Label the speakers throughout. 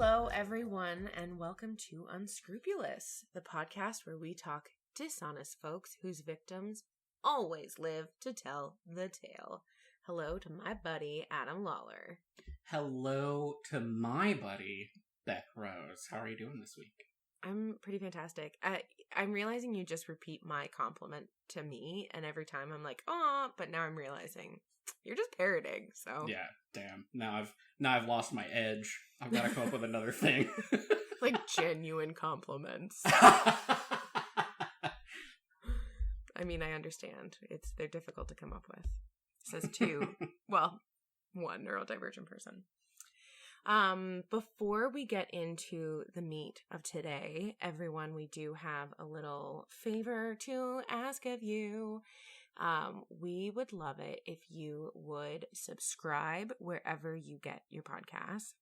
Speaker 1: Hello, everyone, and welcome to Unscrupulous, the podcast where we talk dishonest folks whose victims always live to tell the tale. Hello to my buddy, Adam Lawler.
Speaker 2: Hello to my buddy, Beck Rose. How are you doing this week?
Speaker 1: I'm pretty fantastic. I'm realizing you just repeat my compliment to me, and every time I'm like, "Aw," but now I'm realizing you're just parroting. So
Speaker 2: yeah, damn. Now I've lost my edge. I've got to come up with another thing.
Speaker 1: Like genuine compliments. I mean, I understand. They're difficult to come up with. Says one neurodivergent person. Before we get into the meat of today, everyone, we do have a little favor to ask of you. We would love it if you would subscribe wherever you get your podcasts.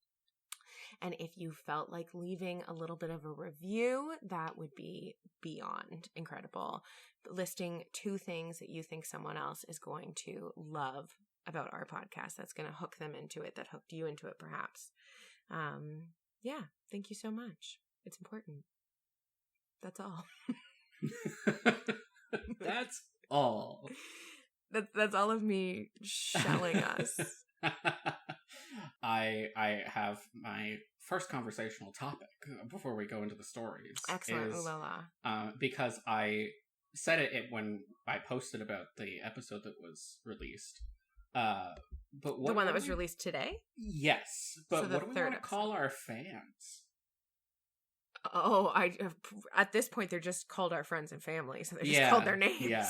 Speaker 1: And if you felt like leaving a little bit of a review, that would be beyond incredible. Listing 2 things that you think someone else is going to love about our podcast that's going to hook them into it, that hooked you into it perhaps. Yeah, thank you so much. It's important. That's all.
Speaker 2: That's all.
Speaker 1: That's all of me shelling us.
Speaker 2: I have my first conversational topic before we go into the stories.
Speaker 1: Excellent.
Speaker 2: Because I said it when I posted about the episode that was released. But
Speaker 1: the one that was released today?
Speaker 2: Yes. But
Speaker 1: so
Speaker 2: what do we want to call our fans?
Speaker 1: Oh, at this point they're just called our friends and family, so they're just called their names.
Speaker 2: Yeah,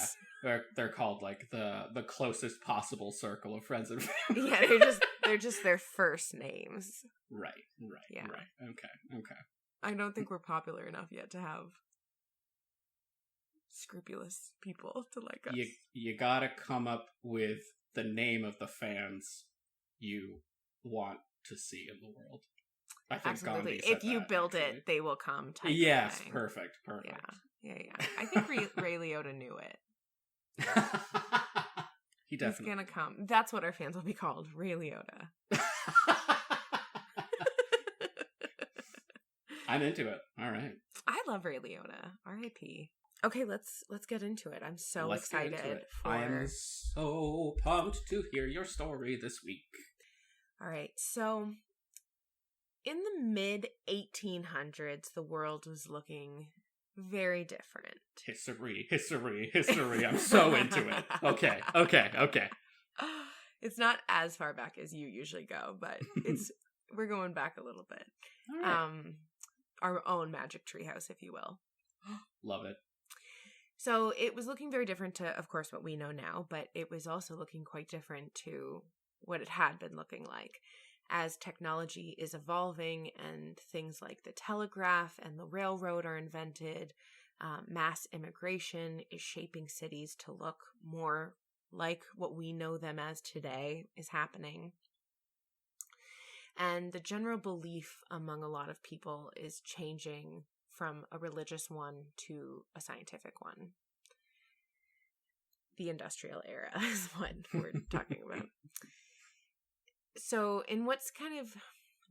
Speaker 2: they're called like the closest possible circle of friends and family.
Speaker 1: Yeah, they're just their first names.
Speaker 2: Right. Yeah. Right. Okay.
Speaker 1: I don't think we're popular enough yet to have scrupulous people to like us.
Speaker 2: You gotta come up with the name of the fans you want to see in the world. I think
Speaker 1: absolutely. If you build it, they will come.
Speaker 2: Yes, perfect.
Speaker 1: Yeah. I think Ray Liotta knew it.
Speaker 2: He definitely.
Speaker 1: He's gonna come. That's what our fans will be called, Ray Liotta.
Speaker 2: I'm into it. All right.
Speaker 1: I love Ray Liotta. R.I.P. Okay, let's get into it. I'm so excited.
Speaker 2: I am so pumped to hear your story this week.
Speaker 1: All right, so in the mid-1800s, the world was looking very different.
Speaker 2: History. I'm so into it. Okay.
Speaker 1: It's not as far back as you usually go, but we're going back a little bit.
Speaker 2: All right.
Speaker 1: Our own magic treehouse, if you will.
Speaker 2: Love it.
Speaker 1: So it was looking very different to, of course, what we know now, but it was also looking quite different to what it had been looking like. As technology is evolving and things like the telegraph and the railroad are invented, mass immigration is shaping cities to look more like what we know them as today is happening. And the general belief among a lot of people is changing from a religious one to a scientific one. The industrial era is what we're talking about. So in what's kind of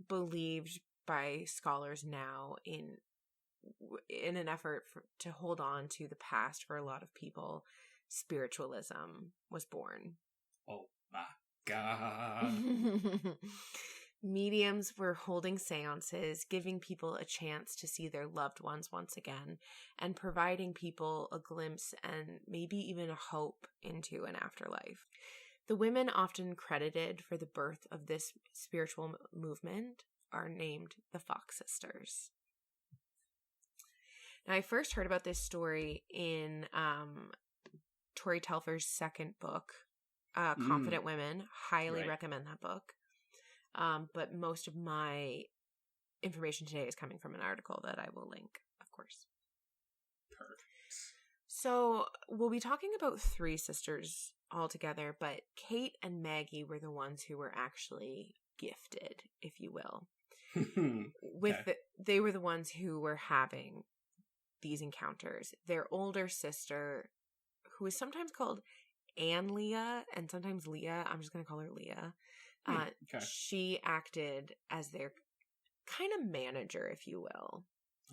Speaker 1: believed by scholars now in an effort to hold on to the past for a lot of people, spiritualism was born.
Speaker 2: Oh my God.
Speaker 1: Mediums were holding seances, giving people a chance to see their loved ones once again, and providing people a glimpse and maybe even a hope into an afterlife. The women often credited for the birth of this spiritual movement are named the Fox Sisters. Now, I first heard about this story in Tori Telfer's second book, Confident Women. Highly recommend that book. But most of my information today is coming from an article that I will link, of course.
Speaker 2: Perfect.
Speaker 1: So we'll be talking about 3 sisters altogether, but Kate and Maggie were the ones who were actually gifted, if you will. They were the ones who were having these encounters. Their older sister, who is sometimes called Ann Leah and sometimes Leah, I'm just going to call her Leah. She acted as their kind of manager, if you will.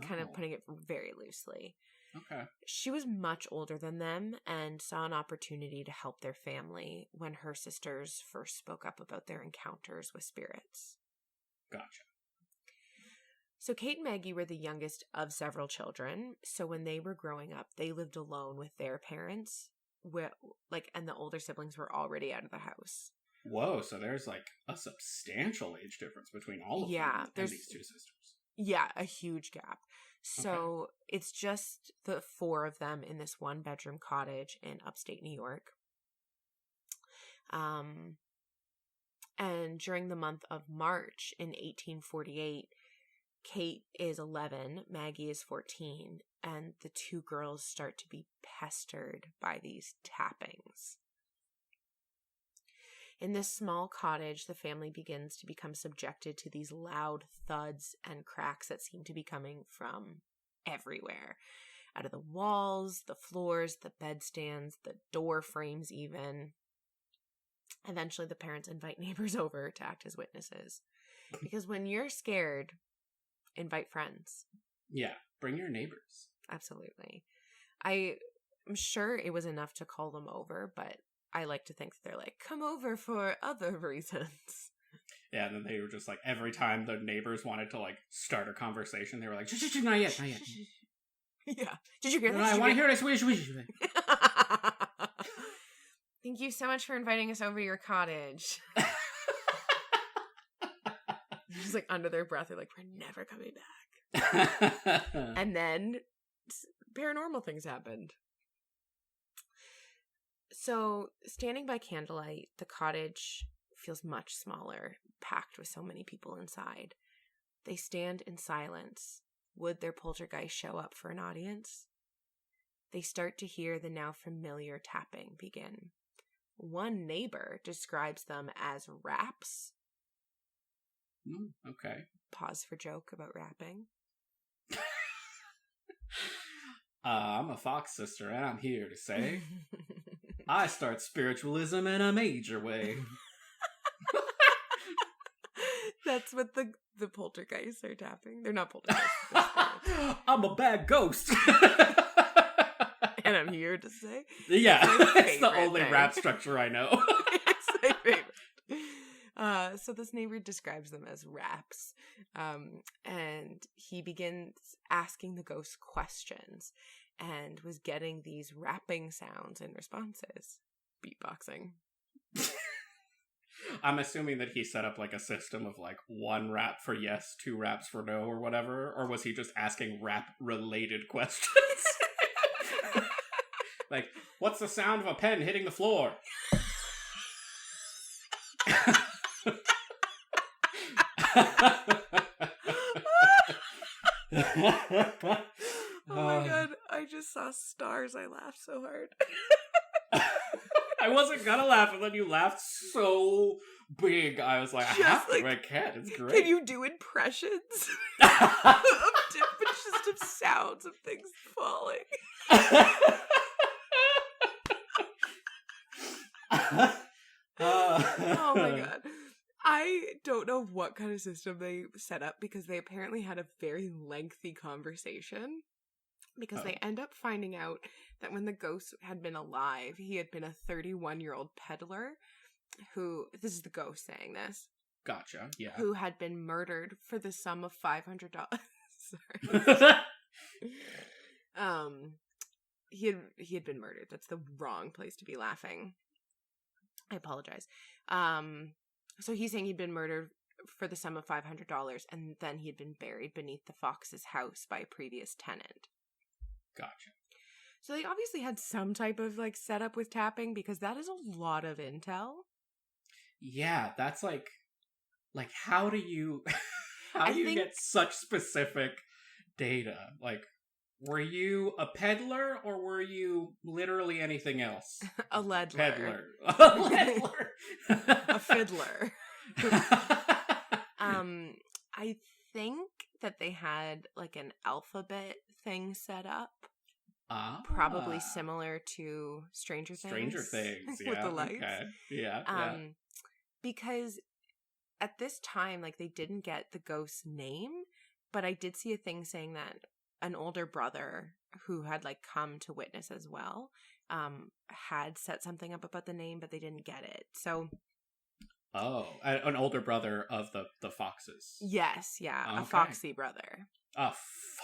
Speaker 1: Kind of putting it very loosely.
Speaker 2: Okay.
Speaker 1: She was much older than them and saw an opportunity to help their family when her sisters first spoke up about their encounters with spirits.
Speaker 2: Gotcha.
Speaker 1: So Kate and Maggie were the youngest of several children. So when they were growing up, they lived alone with their parents, and the older siblings were already out of the house.
Speaker 2: Whoa, so there's like a substantial age difference between all of them and these two sisters.
Speaker 1: Yeah, a huge gap. So it's just the four of them in this one bedroom cottage in upstate New York. And during the month of March in 1848, Kate is 11, Maggie is 14, and the two girls start to be pestered by these tappings. In this small cottage, the family begins to become subjected to these loud thuds and cracks that seem to be coming from everywhere. Out of the walls, the floors, the bedstands, the door frames even. Eventually, the parents invite neighbors over to act as witnesses. Because when you're scared, invite friends.
Speaker 2: Yeah, bring your neighbors.
Speaker 1: Absolutely. I'm sure it was enough to call them over, but I like to think that they're like, come over for other reasons.
Speaker 2: Yeah, and then they were just like, every time the neighbors wanted to like start a conversation, they were like, shh, not yet.
Speaker 1: Yeah. Did you hear
Speaker 2: this?
Speaker 1: No,
Speaker 2: I want to hear this.
Speaker 1: Thank you so much for inviting us over to your cottage. Just like under their breath, they're like, we're never coming back. And then paranormal things happened. So, standing by candlelight, the cottage feels much smaller, packed with so many people inside. They stand in silence. Would their poltergeist show up for an audience? They start to hear the now familiar tapping begin. One neighbor describes them as raps.
Speaker 2: Okay.
Speaker 1: Pause for joke about rapping.
Speaker 2: I'm a Fox sister, and I'm here to say I start spiritualism in a major way.
Speaker 1: That's what the poltergeists are tapping. They're not poltergeists.
Speaker 2: I'm a bad ghost.
Speaker 1: And I'm here to say.
Speaker 2: Yeah, it's the only rap structure I know.
Speaker 1: It's my favorite. So this neighbor describes them as raps. And he begins asking the ghost questions and was getting these rapping sounds and responses. Beatboxing.
Speaker 2: I'm assuming that he set up like a system of like one rap for yes, two raps for no or whatever, or was he just asking rap related questions? Like, what's the sound of a pen hitting the floor?
Speaker 1: Oh my god, I just saw stars. I laughed so hard.
Speaker 2: I wasn't gonna laugh, and then you laughed so big. I was like, I have to, I can't. It's great.
Speaker 1: Can you do impressions of sounds of things falling? Oh my god. I don't know what kind of system they set up because they apparently had a very lengthy conversation. Because they end up finding out that when the ghost had been alive, he had been a 31-year-old peddler who, this is the ghost saying this.
Speaker 2: Gotcha, yeah.
Speaker 1: Who had been murdered for the sum of $500. Sorry. He had been murdered. That's the wrong place to be laughing. I apologize. So he's saying he'd been murdered for the sum of $500, and then he had been buried beneath the Fox's house by a previous tenant.
Speaker 2: Gotcha.
Speaker 1: So they obviously had some type of like setup with tapping because that is a lot of intel.
Speaker 2: Yeah, that's like how do you get such specific data? Like, were you a peddler or were you literally anything else?
Speaker 1: A ledler.
Speaker 2: Peddler. A ledler.
Speaker 1: A fiddler. I think that they had like an alphabet thing set up. Probably similar to Stranger Things.
Speaker 2: Stranger Things, yeah.
Speaker 1: With the lights.
Speaker 2: Okay. Yeah,
Speaker 1: because at this time, like, they didn't get the ghost's name, but I did see a thing saying that an older brother who had, like, come to witness as well, had set something up about the name, but they didn't get it. So...
Speaker 2: Oh, an older brother of the Foxes.
Speaker 1: Yes, yeah,
Speaker 2: Okay.
Speaker 1: a foxy brother.
Speaker 2: A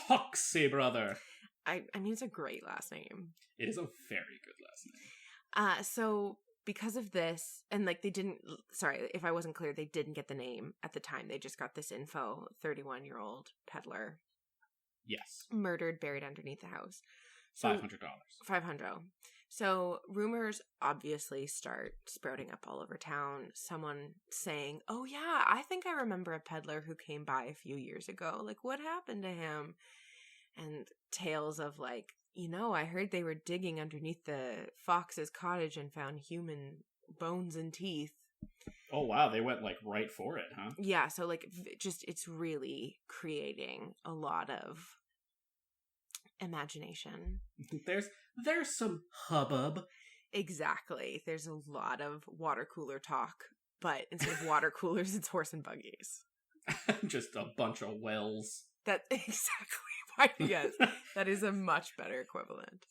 Speaker 2: foxy brother.
Speaker 1: I mean, it's a great last name.
Speaker 2: It is a very good last name.
Speaker 1: So because of this, and like they didn't, sorry, if I wasn't clear, they didn't get the name at the time. They just got this info, 31-year-old peddler.
Speaker 2: Yes.
Speaker 1: Murdered, buried underneath the house. So,
Speaker 2: $500.
Speaker 1: $500. So rumors obviously start sprouting up all over town. Someone saying, oh yeah, I think I remember a peddler who came by a few years ago. Like, what happened to him? And tales of like, you know, I heard they were digging underneath the fox's cottage and found human bones and teeth.
Speaker 2: Oh wow, they went like right for it, huh?
Speaker 1: Yeah, so like just it's really creating a lot of imagination.
Speaker 2: There's some hubbub.
Speaker 1: Exactly. There's a lot of water cooler talk, but instead of water coolers, it's horse and buggies.
Speaker 2: Just a bunch of wells.
Speaker 1: That's exactly why. Yes, that is a much better equivalent.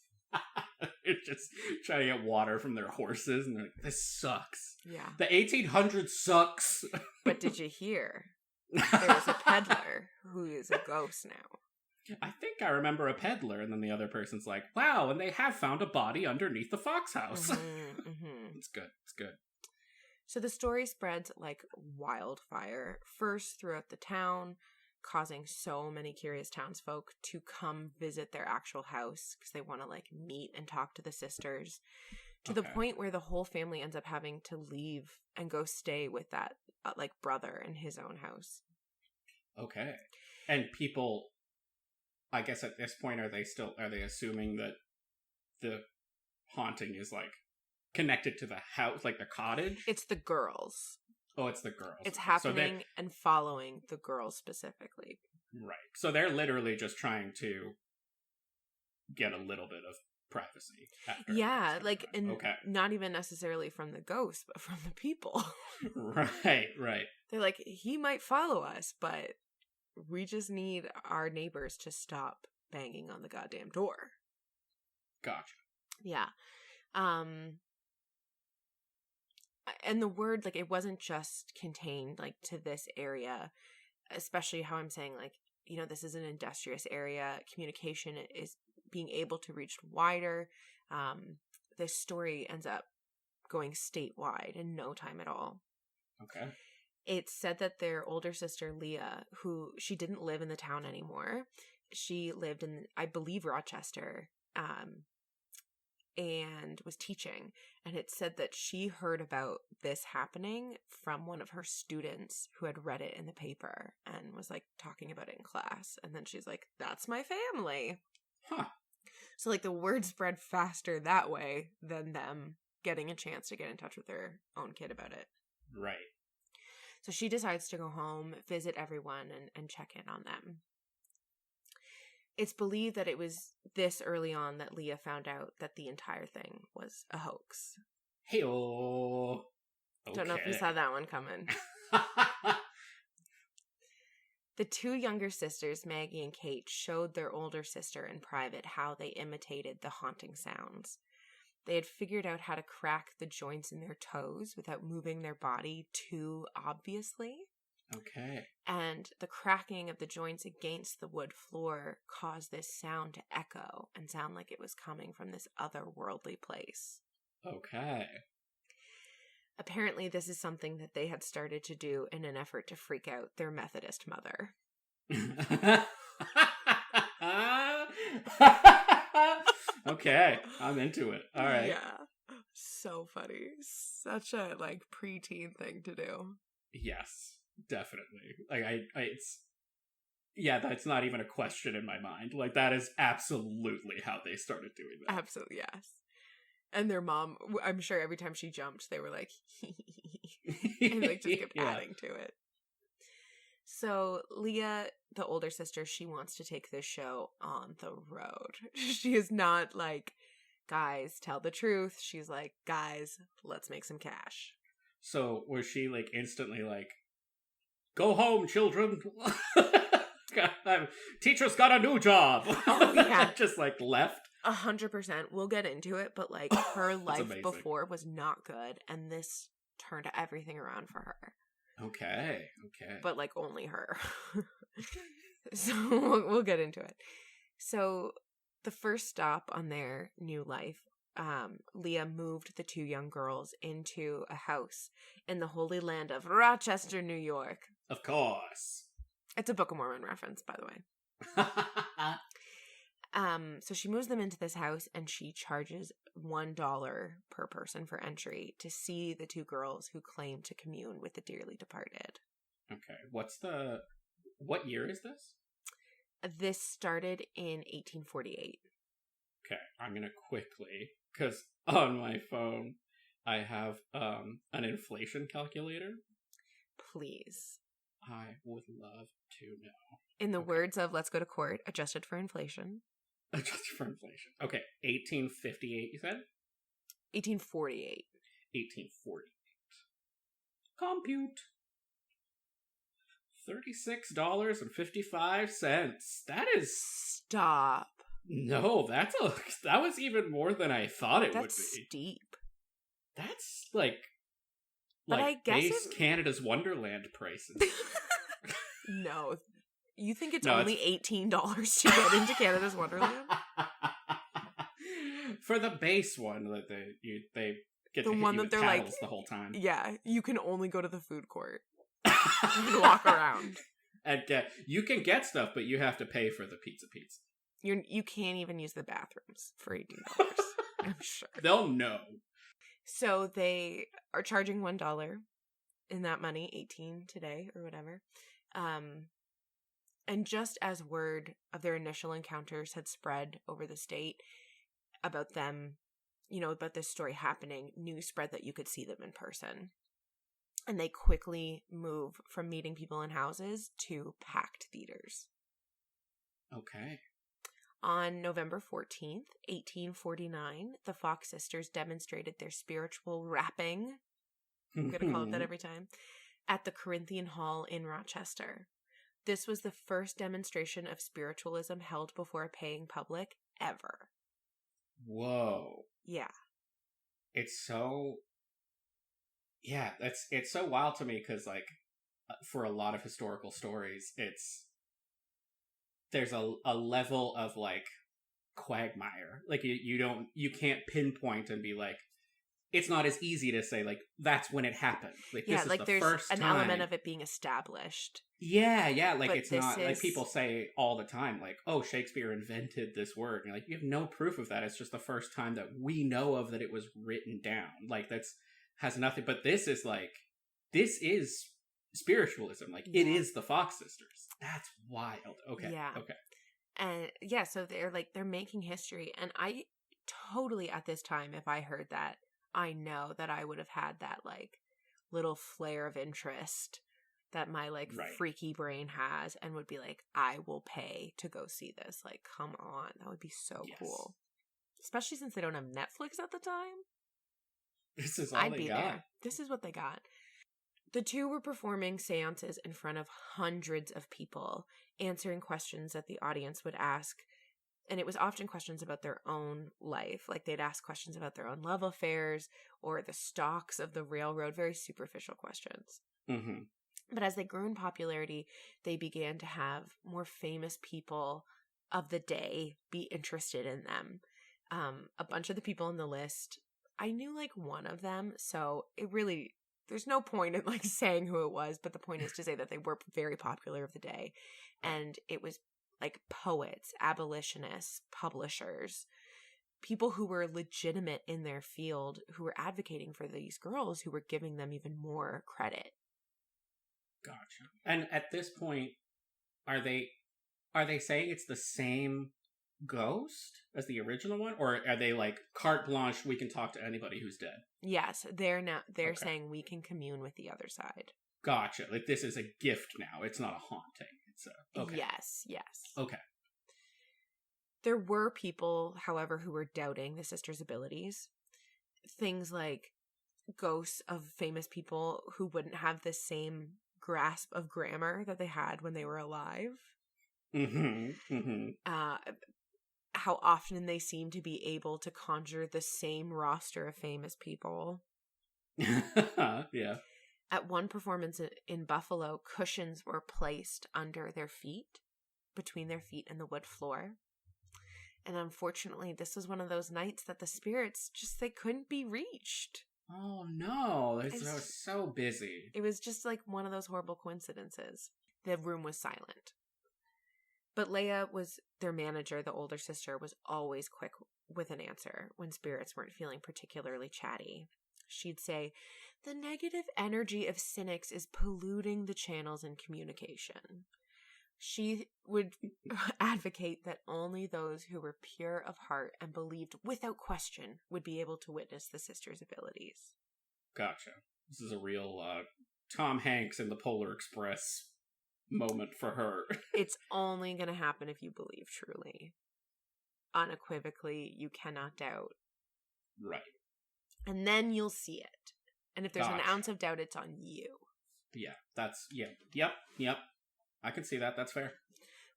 Speaker 2: It's just trying to get water from their horses, and they're like, this sucks.
Speaker 1: Yeah.
Speaker 2: The 1800s sucks.
Speaker 1: But did you hear? There's a peddler who is a ghost now.
Speaker 2: I think I remember a peddler, and then the other person's like, wow, and they have found a body underneath the fox house.
Speaker 1: Mm-hmm, mm-hmm.
Speaker 2: It's good. It's good.
Speaker 1: So the story spreads like wildfire, first throughout the town, causing so many curious townsfolk to come visit their actual house because they want to like meet and talk to the sisters, to the point where the whole family ends up having to leave and go stay with that like brother in his own house. Okay.
Speaker 2: And people, I guess at this point, are they assuming that the haunting is like connected to the house, like the cottage?
Speaker 1: It's the girls.
Speaker 2: Oh, it's the girls.
Speaker 1: It's happening and following the girls specifically.
Speaker 2: Right. So they're literally just trying to get a little bit of privacy.
Speaker 1: Yeah, like, and not even necessarily from the ghost, but from the people.
Speaker 2: Right.
Speaker 1: They're like, he might follow us, but we just need our neighbors to stop banging on the goddamn door.
Speaker 2: Gotcha.
Speaker 1: Yeah. And the word, like, it wasn't just contained, like, to this area, especially how I'm saying, like, you know, this is an industrious area. Communication is being able to reach wider. This story ends up going statewide in no time at all.
Speaker 2: Okay.
Speaker 1: It's said that their older sister, Leah, who she didn't live in the town anymore. She lived in, I believe, Rochester, and was teaching. And it said that she heard about this happening from one of her students who had read it in the paper and was like talking about it in class. And then she's like, that's my family.
Speaker 2: Huh.
Speaker 1: So like the word spread faster that way than them getting a chance to get in touch with their own kid about it.
Speaker 2: Right.
Speaker 1: So she decides to go home, visit everyone, and check in on them. It's believed that it was this early on that Leah found out that the entire thing was a hoax.
Speaker 2: Hey-oh. Okay.
Speaker 1: Don't know if you saw that one coming. The two younger sisters, Maggie and Kate, showed their older sister in private how they imitated the haunting sounds. They had figured out how to crack the joints in their toes without moving their body too obviously.
Speaker 2: Okay.
Speaker 1: And the cracking of the joints against the wood floor caused this sound to echo and sound like it was coming from this otherworldly place.
Speaker 2: Okay.
Speaker 1: Apparently, this is something that they had started to do in an effort to freak out their Methodist mother.
Speaker 2: Okay, I'm into it. All right.
Speaker 1: Yeah. So funny. Such a, like, preteen thing to do.
Speaker 2: Yes, definitely. Like, that's not even a question in my mind. Like, that is absolutely how they started doing that.
Speaker 1: Absolutely, yes. And their mom, I'm sure every time she jumped, they were like, and like just kept adding to it. So Leah, the older sister, she wants to take this show on the road. She is not like, guys, tell the truth. She's like, guys, let's make some cash.
Speaker 2: So was she like instantly like, go home, children. Teacher's got a new job.
Speaker 1: Oh, yeah.
Speaker 2: Just like left.
Speaker 1: 100%. We'll get into it, but like her life
Speaker 2: amazing.
Speaker 1: before was not good, and this turned everything around for her.
Speaker 2: Okay.
Speaker 1: But like only her. So we'll get into it. So the first stop on their new life, Leah moved the two young girls into a house in the holy land of Rochester, New York.
Speaker 2: Of course.
Speaker 1: It's a Book of Mormon reference, by the way. So she moves them into this house, and she charges $1 per person for entry to see the two girls who claim to commune with the dearly departed.
Speaker 2: Okay. What year is this?
Speaker 1: This started in 1848.
Speaker 2: Okay, I'm gonna quickly, because on my phone I have an inflation calculator.
Speaker 1: Please.
Speaker 2: I would love to know.
Speaker 1: In the words of Let's Go to Court, adjusted for inflation.
Speaker 2: Adjusted for inflation. Okay, 1858, you said?
Speaker 1: 1848.
Speaker 2: 1848. Compute. $36.55. That is...
Speaker 1: Stop.
Speaker 2: No, that was even more than I thought it would be.
Speaker 1: That's steep.
Speaker 2: That's like
Speaker 1: but I guess
Speaker 2: base Canada's Wonderland prices.
Speaker 1: No. You think it's only $18 to get into Canada's Wonderland?
Speaker 2: For the base one that they get
Speaker 1: the
Speaker 2: to hit
Speaker 1: one
Speaker 2: you
Speaker 1: that
Speaker 2: with
Speaker 1: they're
Speaker 2: paddles
Speaker 1: like
Speaker 2: the whole time.
Speaker 1: Yeah, you can only go to the food court. You can walk around.
Speaker 2: And you can get stuff, but you have to pay for the pizza.
Speaker 1: You can't even use the bathrooms for $18. I'm sure.
Speaker 2: They'll know.
Speaker 1: So they are charging $1 in that money, 18 today or whatever. And just as word of their initial encounters had spread over the state about them, about this story happening, news spread that you could see them in person. And they quickly move from meeting people in houses to packed theaters.
Speaker 2: Okay.
Speaker 1: On November 14th, 1849, the Fox sisters demonstrated their spiritual rapping, I'm going to call it that every time, at the Corinthian Hall in Rochester. This was the first demonstration of spiritualism held before a paying public ever.
Speaker 2: Whoa.
Speaker 1: Yeah.
Speaker 2: It's so... Yeah, it's so wild to me because, like, for a lot of historical stories, there's a level of, like, quagmire. Like, you can't pinpoint and be like, it's not as easy to say, like, that's when it happened. Like,
Speaker 1: yeah,
Speaker 2: this is
Speaker 1: like
Speaker 2: the
Speaker 1: there's
Speaker 2: first
Speaker 1: an
Speaker 2: time.
Speaker 1: element of it being established.
Speaker 2: Yeah, like,
Speaker 1: but
Speaker 2: it's not, like, people say all the time, like, oh, Shakespeare invented this word. And you're like, you have no proof of that. It's just the first time that we know of that it was written down. Like, has nothing, but this is spiritualism. Like, it is the Fox sisters. That's wild. Okay.
Speaker 1: Yeah.
Speaker 2: Okay.
Speaker 1: And yeah, so they're making history. And I totally, at this time, if I heard that, I know that I would have had that, like, little flare of interest that my, like, freaky brain has and would be like, I will pay to go see this. Like, come on. That would be so cool. Especially since they don't have Netflix at the time.
Speaker 2: This is all they got. There.
Speaker 1: This is what they got. The two were performing seances in front of hundreds of people, answering questions that the audience would ask. And it was often questions about their own life. Like, they'd ask questions about their own love affairs or the stocks of the railroad. Very superficial questions.
Speaker 2: Mm-hmm.
Speaker 1: But as they grew in popularity, they began to have more famous people of the day be interested in them. A bunch of the people on the list, I knew, like, one of them. So it really... There's no point in, like, saying who it was, but the point is to say that they were very popular of the day. And it was, like, poets, abolitionists, publishers, people who were legitimate in their field, who were advocating for these girls, who were giving them even more credit.
Speaker 2: Gotcha. And at this point, are they saying it's the same ghost as the original one, or are they like carte blanche, we can talk to anybody who's dead?
Speaker 1: Yes, they're saying we can commune with the other side.
Speaker 2: Gotcha. Like, this is a gift now. It's not a haunting. It's okay.
Speaker 1: Yes.
Speaker 2: Okay.
Speaker 1: There were people, however, who were doubting the sisters' abilities. Things like ghosts of famous people who wouldn't have the same grasp of grammar that they had when they were alive. How often they seem to be able to conjure the same roster of famous people.
Speaker 2: Yeah.
Speaker 1: At one performance in Buffalo, cushions were placed under their feet, between their feet and the wood floor. And unfortunately, this was one of those nights that the spirits they couldn't be reached.
Speaker 2: Oh no, they were so busy.
Speaker 1: It was just like one of those horrible coincidences. The room was silent. But Leah was their manager, the older sister, was always quick with an answer when spirits weren't feeling particularly chatty. She'd say, "The negative energy of cynics is polluting the channels in communication." She would advocate that only those who were pure of heart and believed without question would be able to witness the sisters' abilities.
Speaker 2: Gotcha. This is a real Tom Hanks in the Polar Express moment for her.
Speaker 1: It's only going to happen if you believe truly. Unequivocally, you cannot doubt.
Speaker 2: Right.
Speaker 1: And then you'll see it. And if there's an
Speaker 2: Gotcha.
Speaker 1: ounce of doubt, it's on you.
Speaker 2: Yeah, Yep. I can see that. That's fair.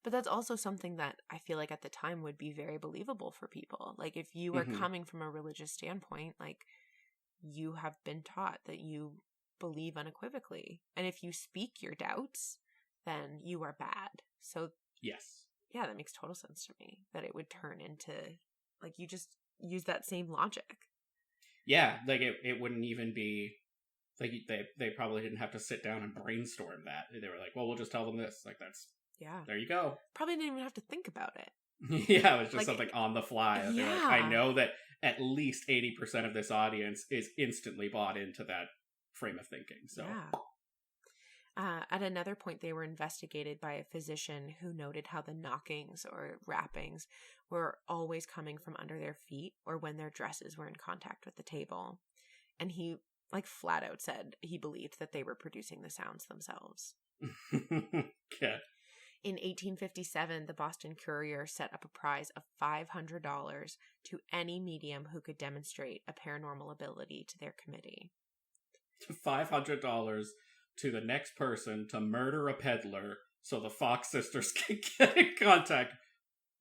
Speaker 1: But that's also something that I feel like at the time would be very believable for people. Like, if you are coming from a religious standpoint, like, you have been taught that you believe unequivocally. And if you speak your doubts, then you are bad. So,
Speaker 2: yes. Yeah,
Speaker 1: that makes total sense to me, that it would turn into, like, you just use that same logic.
Speaker 2: Yeah, like, it wouldn't even be... Like, they probably didn't have to sit down and brainstorm that. They were like, well, we'll just tell them this. Like, that's...
Speaker 1: Yeah.
Speaker 2: There you go.
Speaker 1: Probably didn't even have to think about it.
Speaker 2: Yeah, it was just something on the fly.
Speaker 1: Yeah.
Speaker 2: Like, I know that at least 80% of this audience is instantly bought into that frame of thinking. So,
Speaker 1: yeah. At another point, they were investigated by a physician who noted how the knockings or rappings were always coming from under their feet or when their dresses were in contact with the table. And he... flat out said he believed that they were producing the sounds themselves.
Speaker 2: Okay.
Speaker 1: In 1857, the Boston Courier set up a prize of $500 to any medium who could demonstrate a paranormal ability to their committee.
Speaker 2: $500 to the next person to murder a peddler so the Fox sisters can get in contact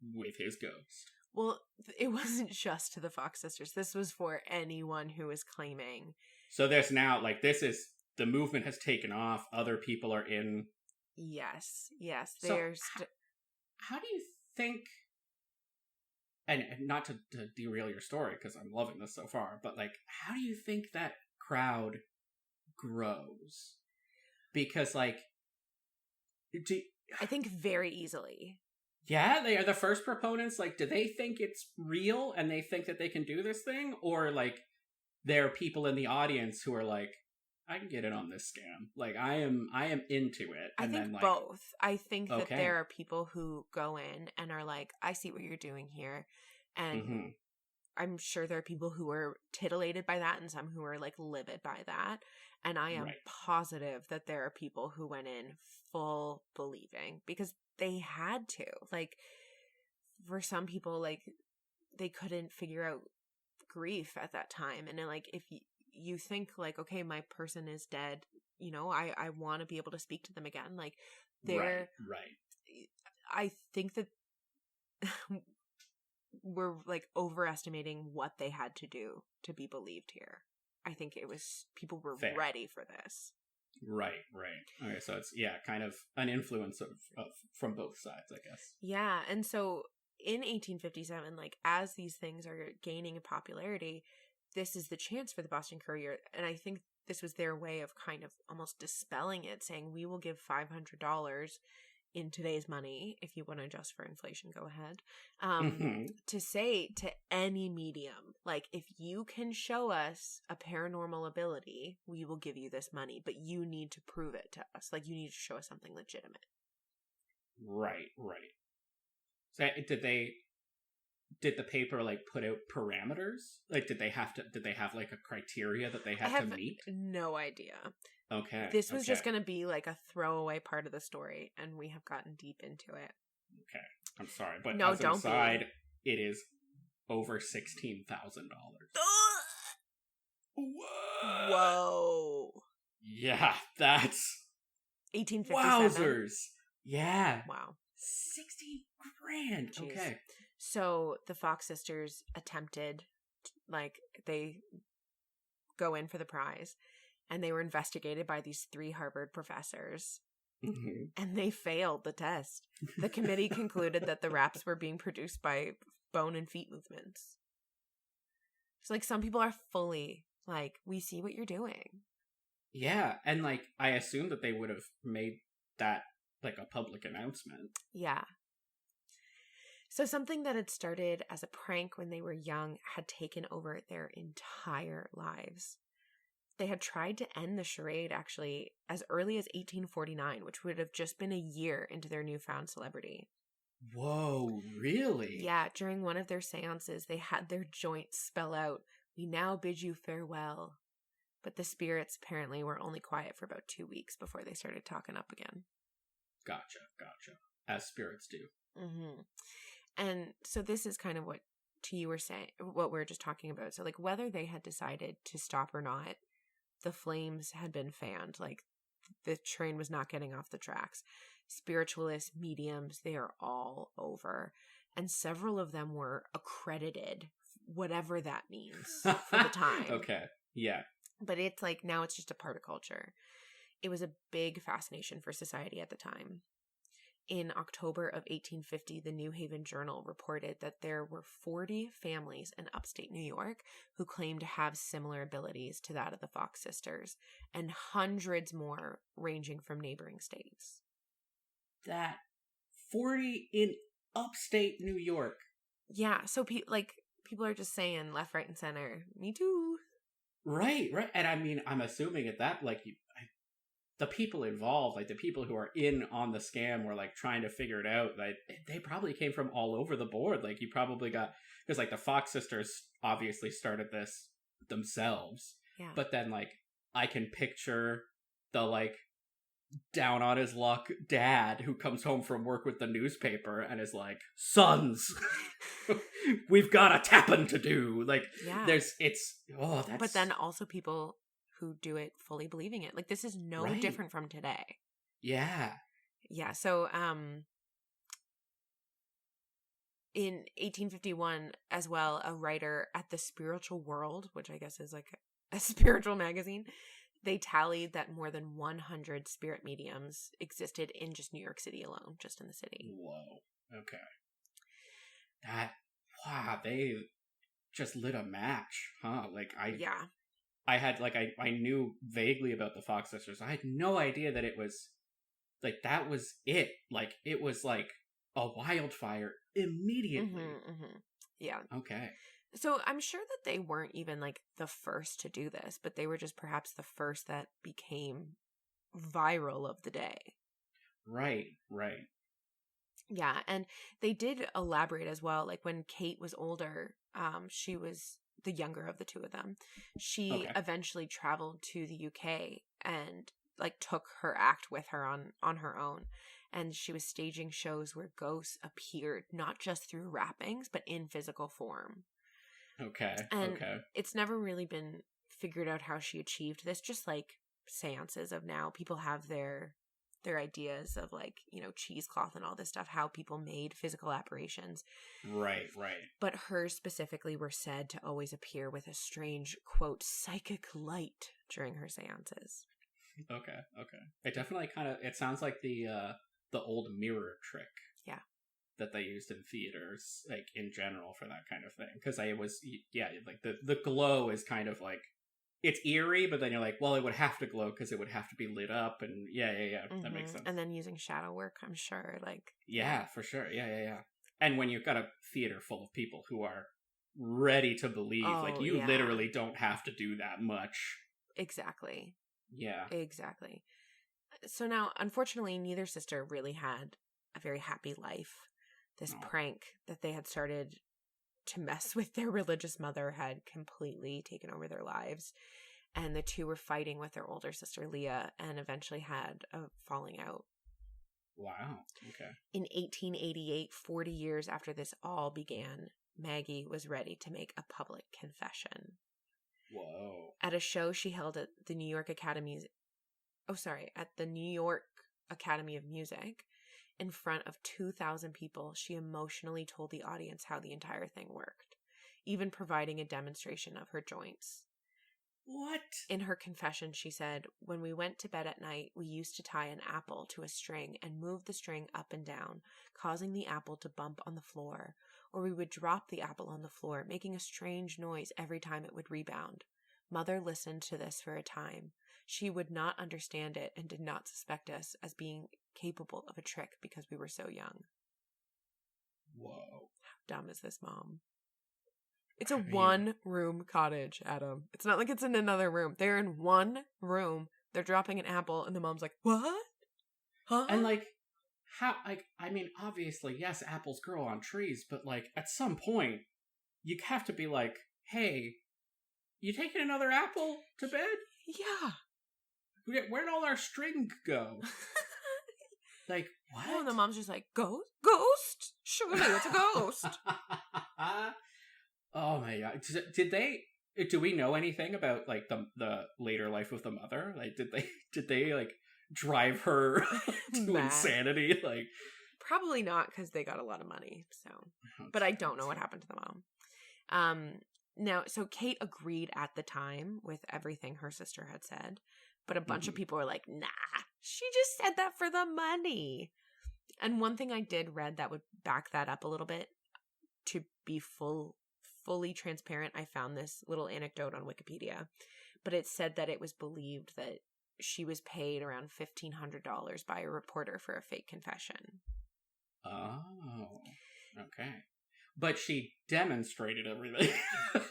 Speaker 2: with his ghost.
Speaker 1: Well, it wasn't just to the Fox sisters. This was for anyone who was claiming...
Speaker 2: So there's now, the movement has taken off. Other people are in.
Speaker 1: Yes.
Speaker 2: So how do you think, and not to derail your story, because I'm loving this so far, but, how do you think that crowd grows? Because, I
Speaker 1: think very easily.
Speaker 2: Yeah, they are the first proponents. Do they think it's real and they think that they can do this thing? Or, there are people in the audience who are like, I can get in on this scam. I am into it.
Speaker 1: And I think both. I think that there are people who go in and are like, I see what you're doing here. And I'm sure there are people who are titillated by that and some who are livid by that. And I am positive that there are people who went in full believing because they had to. For some people, they couldn't figure out grief at that time, and if you think okay, my person is dead, I want to be able to speak to them again, they're
Speaker 2: right.
Speaker 1: I think that we're overestimating what they had to do to be believed here. I think it was people were ready for this. Right.
Speaker 2: Okay, so it's kind of an influence of from both sides, I guess.
Speaker 1: Yeah, and so in 1857, as these things are gaining in popularity, this is the chance for the Boston Courier. And I think this was their way of kind of almost dispelling it, saying, we will give $500 in today's money. If you want to adjust for inflation, go ahead. To say to any medium, if you can show us a paranormal ability, we will give you this money, but you need to prove it to us. You need to show us something legitimate.
Speaker 2: Right. So did the paper put out parameters? Did they have a criteria that they had to meet?
Speaker 1: No idea.
Speaker 2: Okay.
Speaker 1: This was just going to be a throwaway part of the story, and we have gotten deep into it.
Speaker 2: Okay. I'm sorry, but
Speaker 1: no,
Speaker 2: as an aside, it is over $16,000.
Speaker 1: Whoa.
Speaker 2: Yeah, that's
Speaker 1: 1857.
Speaker 2: Wowzers. Yeah.
Speaker 1: Wow.
Speaker 2: 60 grand. Jeez. Okay.
Speaker 1: So the Fox sisters attempted, like, they go in for the prize, and they were investigated by these 3 Harvard professors, and they failed the test. The committee concluded that the raps were being produced by bone and feet movements. So, like, some people are fully, like, we see what you're doing.
Speaker 2: Yeah, and, like, I assume that they would have made that, like, a public announcement.
Speaker 1: Yeah. So something that had started as a prank when they were young had taken over their entire lives. They had tried to end the charade, actually, as early as 1849, which would have just been a year into their newfound celebrity.
Speaker 2: Whoa, really?
Speaker 1: Yeah, during one of their seances, they had their joints spell out, "We now bid you farewell." But the spirits apparently were only quiet for about 2 weeks before they started talking up again.
Speaker 2: Gotcha. As spirits do.
Speaker 1: Mm-hmm. And so this is kind of what you were saying, what we were just talking about. So, like, whether they had decided to stop or not, the flames had been fanned. Like, the train was not getting off the tracks. Spiritualists, mediums, they are all over. And several of them were accredited, whatever that means for the time.
Speaker 2: Okay, yeah.
Speaker 1: But it's like, now it's just a part of culture. It was a big fascination for society at the time. In October of 1850, the New Haven Journal reported that there were 40 families in upstate New York who claimed to have similar abilities to that of the Fox sisters, and hundreds more ranging from neighboring states.
Speaker 2: That 40 in upstate New York.
Speaker 1: Yeah, so people are just saying left, right, and center. Me too.
Speaker 2: Right. And I mean, I'm assuming at that, like, the people involved, like the people who are in on the scam were like trying to figure it out. Like, they probably came from all over the board. Like, you probably got, because like the Fox sisters obviously started this themselves.
Speaker 1: Yeah.
Speaker 2: But then, like, I can picture the, like, down on his luck dad who comes home from work with the newspaper and is like, "Sons, we've got a tapping to do." Like,
Speaker 1: yeah.
Speaker 2: that's.
Speaker 1: But then also people who do it fully believing it. Like, this is no different from today.
Speaker 2: Yeah.
Speaker 1: Yeah. So, in 1851 as well, a writer at the Spiritual World, which I guess is like a spiritual magazine, they tallied that more than 100 spirit mediums existed in just New York City alone, just in the city.
Speaker 2: Whoa. Okay. Wow, they just lit a match, huh? Like, I had, like, I knew vaguely about the Fox sisters. I had no idea that it was, like, that was it. Like, it was like a wildfire immediately.
Speaker 1: Yeah.
Speaker 2: Okay.
Speaker 1: So I'm sure that they weren't even, like, the first to do this, but they were just perhaps the first that became viral of the day. Right. Yeah, and they did elaborate as well. Like, when Kate was older, she was the younger of the two of them. She eventually traveled to the UK and, like, took her act with her on her own. And she was staging shows where ghosts appeared, not just through wrappings, but in physical form.
Speaker 2: Okay.
Speaker 1: And it's never really been figured out how she achieved this. Just like seances of now, people have their ideas of, like, you know, cheesecloth and all this stuff, how people made physical apparitions. Right. But hers specifically were said to always appear with a strange, quote, psychic light during her seances.
Speaker 2: Okay. It definitely it sounds like the old mirror trick. Yeah. That they used in theaters, like, in general, for that kind of thing. Because like, the glow is kind of like, it's eerie, but then you're like, well, it would have to glow because it would have to be lit up, and that makes sense. And
Speaker 1: then using shadow work, I'm sure, like...
Speaker 2: Yeah, for sure, yeah. And when you've got a theater full of people who are ready to believe, like, you literally don't have to do that much.
Speaker 1: Exactly.
Speaker 2: Yeah.
Speaker 1: Exactly. So now, unfortunately, neither sister really had a very happy life. This prank that they had started to mess with their religious mother had completely taken over their lives. And the two were fighting with their older sister, Leah, and eventually had a falling out.
Speaker 2: Wow. Okay.
Speaker 1: In 1888, 40 years after this all began, Maggie was ready to make a public confession.
Speaker 2: Whoa.
Speaker 1: At a show she held at the New York Academy of Music, in front of 2,000 people, she emotionally told the audience how the entire thing worked, even providing a demonstration of her joints.
Speaker 2: What?
Speaker 1: In her confession, she said, "When we went to bed at night, we used to tie an apple to a string and move the string up and down, causing the apple to bump on the floor, or we would drop the apple on the floor, making a strange noise every time it would rebound. Mother listened to this for a time. She would not understand it and did not suspect us as being capable of a trick because we were so young."
Speaker 2: Whoa.
Speaker 1: How dumb is this mom? It's a one-room cottage, Adam. It's not like it's in another room. They're in one room. They're dropping an apple, and the mom's like, "What? Huh?"
Speaker 2: And, like, how, like, I mean, obviously, yes, apples grow on trees, but, like, at some point, you have to be like, "Hey, you taking another apple to bed?
Speaker 1: Yeah.
Speaker 2: Where'd all our string go?" Like, what?
Speaker 1: Oh, and the mom's just like, Ghost? Surely it's a ghost.
Speaker 2: Oh my god! Do we know anything about like the later life of the mother? Like, did they like drive her to insanity? Like,
Speaker 1: probably not, because they got a lot of money. So, but I don't know what happened to the mom. Now, so Kate agreed at the time with everything her sister had said, but a bunch of people were like, "Nah, she just said that for the money." And one thing I did read that would back that up a little bit, to be fully transparent, I found this little anecdote on Wikipedia, but it said that it was believed that she was paid around $1,500 by a reporter for a fake confession.
Speaker 2: Oh, okay. But she demonstrated everything.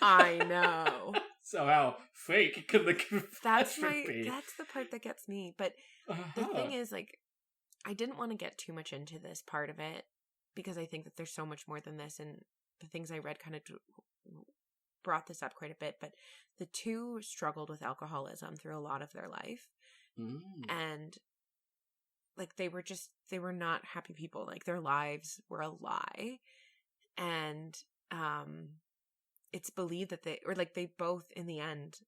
Speaker 1: I know.
Speaker 2: So how fake can the confession be?
Speaker 1: That's the part that gets me. But the thing is, like, I didn't want to get too much into this part of it, because I think that there's so much more than this, and the things I read kind of brought this up quite a bit. But the two struggled with alcoholism through a lot of their life. And like, they were not happy people. Like, their lives were a lie. And it's believed that they both in the end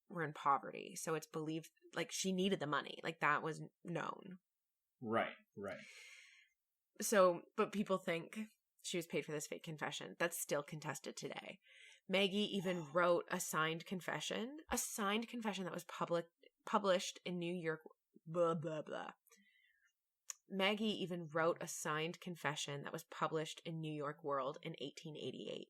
Speaker 1: were in poverty. So it's believed, like, she needed the money. Like, that was known.
Speaker 2: Right.
Speaker 1: So, but people think she was paid for this fake confession. That's still contested today. Maggie even wrote a signed confession that was published in New York. Blah, blah, blah. Maggie even wrote a signed confession that was published in New York World in 1888.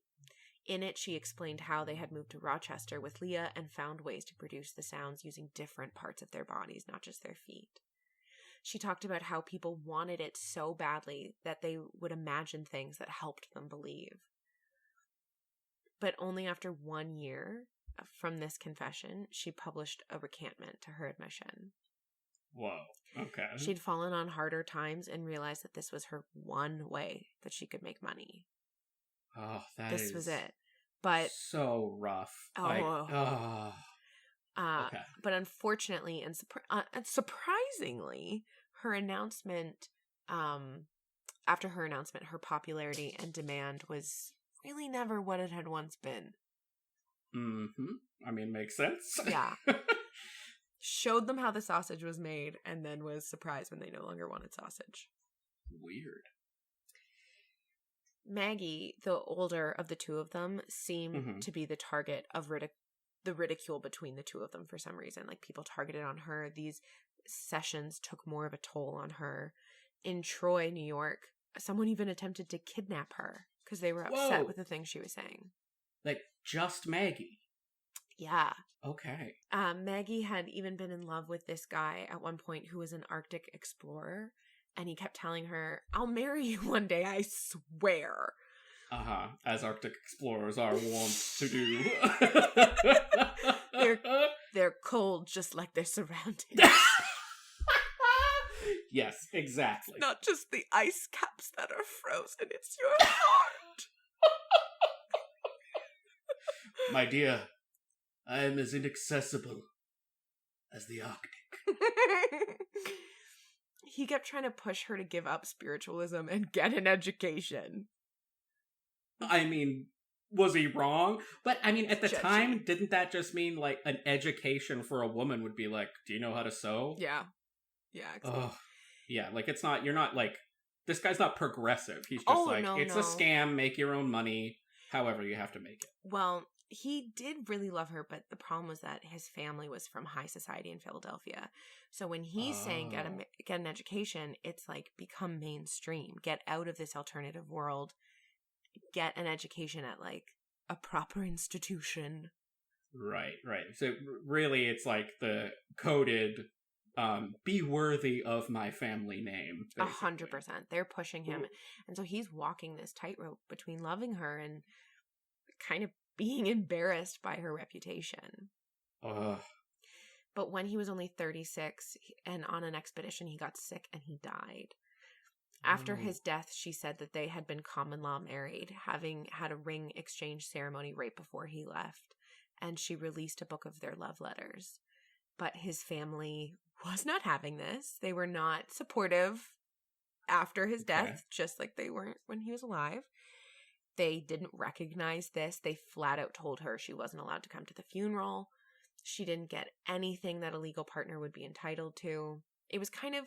Speaker 1: In it, she explained how they had moved to Rochester with Leah and found ways to produce the sounds using different parts of their bodies, not just their feet. She talked about how people wanted it so badly that they would imagine things that helped them believe. But only after 1 year from this confession, she published a recantment to her admission.
Speaker 2: Whoa. Okay.
Speaker 1: She'd fallen on harder times and realized that this was her one way that she could make money.
Speaker 2: Oh,
Speaker 1: this was it. But
Speaker 2: so rough.
Speaker 1: Okay. But unfortunately and surprisingly, her announcement, after her announcement, her popularity and demand was really never what it had once been.
Speaker 2: I mean, makes sense.
Speaker 1: Yeah. Showed them how the sausage was made, and then was surprised when they no longer wanted sausage.
Speaker 2: Weird.
Speaker 1: Maggie, the older of the two of them, seemed to be the target of the ridicule between the two of them for some reason. Like, people targeted on her. These sessions took more of a toll on her. In Troy, New York, someone even attempted to kidnap her because they were upset with the things she was saying.
Speaker 2: Like, just Maggie?
Speaker 1: Yeah.
Speaker 2: Okay.
Speaker 1: Maggie had even been in love with this guy at one point who was an Arctic explorer, and he kept telling her, "I'll marry you one day, I swear."
Speaker 2: As Arctic explorers are wont to do.
Speaker 1: They're cold just like their surroundings.
Speaker 2: Yes, exactly.
Speaker 1: It's not just the ice caps that are frozen, it's your heart.
Speaker 2: My dear, I am as inaccessible as the Arctic.
Speaker 1: He kept trying to push her to give up spiritualism and get an education.
Speaker 2: I mean, was he wrong? But, I mean, at the time, didn't that just mean, like, an education for a woman would be like, do you know how to sew?
Speaker 1: Yeah. Yeah, exactly.
Speaker 2: Yeah, like it's not, you're not like, this guy's not progressive. He's just it's a scam, make your own money, however you have to make it.
Speaker 1: Well, he did really love her, but the problem was that his family was from high society in Philadelphia. So when he's saying get an education, it's like become mainstream, get out of this alternative world, get an education at like a proper institution.
Speaker 2: Right. So really it's like the coded be worthy of my family name.
Speaker 1: 100%. They're pushing him. Ooh. And so he's walking this tightrope between loving her and kind of being embarrassed by her reputation.
Speaker 2: Ugh.
Speaker 1: But when he was only 36 and on an expedition, he got sick and he died. After his death, she said that they had been common law married, having had a ring exchange ceremony right before he left. And she released a book of their love letters. But his family was not having this. They were not supportive after his death, just like they weren't when he was alive. They didn't recognize this. They flat out told her she wasn't allowed to come to the funeral. She didn't get anything that a legal partner would be entitled to. It was kind of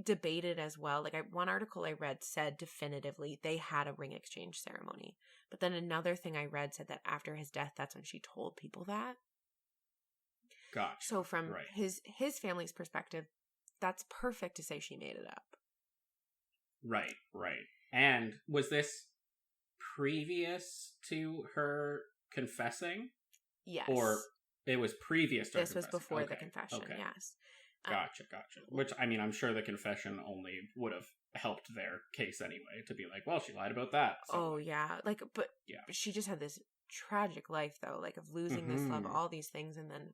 Speaker 1: debated as well. Like one article I read said definitively they had a ring exchange ceremony. But then another thing I read said that after his death, that's when she told people that.
Speaker 2: Gotcha.
Speaker 1: So from his family's perspective, that's perfect to say she made it up. Right.
Speaker 2: And was this previous to her confessing?
Speaker 1: Yes.
Speaker 2: Or it was previous to her
Speaker 1: confessing? This was before the confession, yes.
Speaker 2: Gotcha. Which, I mean, I'm sure the confession only would have helped their case anyway, to be like, well, she lied about that. So.
Speaker 1: Oh, yeah. But she just had this tragic life, though, like of losing this love, all these things, and then,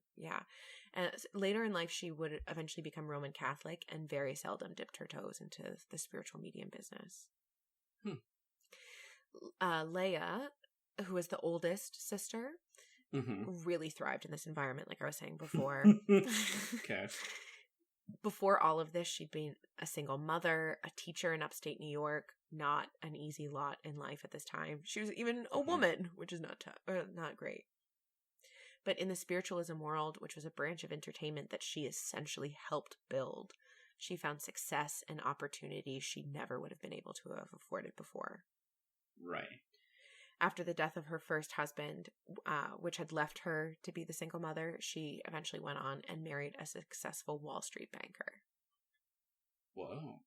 Speaker 1: And later in life, she would eventually become Roman Catholic and very seldom dipped her toes into the spiritual medium business. Leia, who was the oldest sister, really thrived in this environment, like I was saying before.
Speaker 2: Okay.
Speaker 1: Before all of this, she'd been a single mother, a teacher in upstate New York, not an easy lot in life at this time. She was even a woman, which is not great. But in the spiritualism world, which was a branch of entertainment that she essentially helped build, she found success and opportunities she never would have been able to have afforded before.
Speaker 2: Right.
Speaker 1: After the death of her first husband, which had left her to be the single mother, she eventually went on and married a successful Wall Street banker.
Speaker 2: Whoa.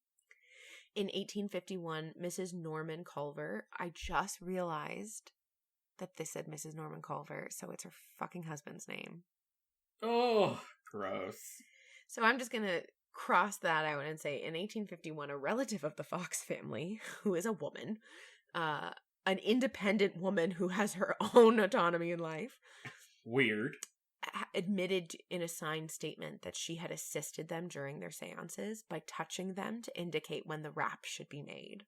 Speaker 1: In 1851, Mrs. Norman Culver, I just realized that this said Mrs. Norman Culver, so it's her fucking husband's name.
Speaker 2: Oh, gross.
Speaker 1: So I'm just going to cross that out and say in 1851, a relative of the Fox family, who is a woman, an independent woman who has her own autonomy in life.
Speaker 2: Weird.
Speaker 1: Admitted in a signed statement that she had assisted them during their seances by touching them to indicate when the rap should be made.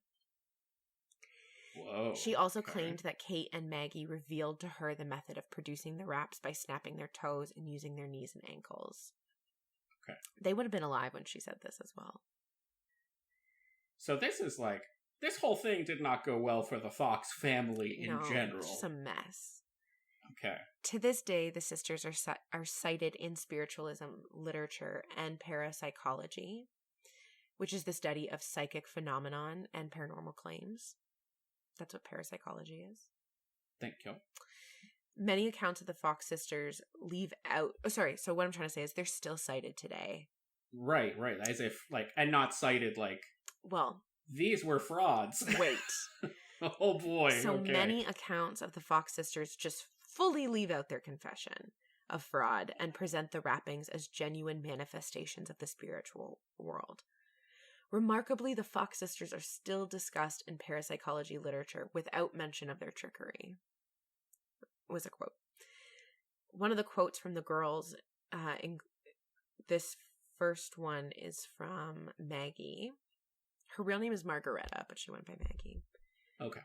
Speaker 2: Whoa.
Speaker 1: She also claimed that Kate and Maggie revealed to her the method of producing the raps by snapping their toes and using their knees and ankles.
Speaker 2: Okay. They
Speaker 1: would have been alive when she said this as well.
Speaker 2: So this is like, this whole thing did not go well for the Fox family in general.
Speaker 1: It's just a mess.
Speaker 2: Okay.
Speaker 1: To this day, the sisters are cited in spiritualism literature and parapsychology, which is the study of psychic phenomenon and paranormal claims. That's what parapsychology is.
Speaker 2: Thank you.
Speaker 1: Many accounts of the Fox sisters leave out... so what I'm trying to say is they're still cited today.
Speaker 2: Right. As if, like, and not cited, like...
Speaker 1: Well...
Speaker 2: These were frauds.
Speaker 1: Wait.
Speaker 2: Oh, boy.
Speaker 1: So many accounts of the Fox sisters just fully leave out their confession of fraud and present the rappings as genuine manifestations of the spiritual world. Remarkably, the Fox sisters are still discussed in parapsychology literature without mention of their trickery. Was a quote. One of the quotes from the girls, in this first one is from Maggie. Her real name is Margareta, but she went by Maggie.
Speaker 2: Okay.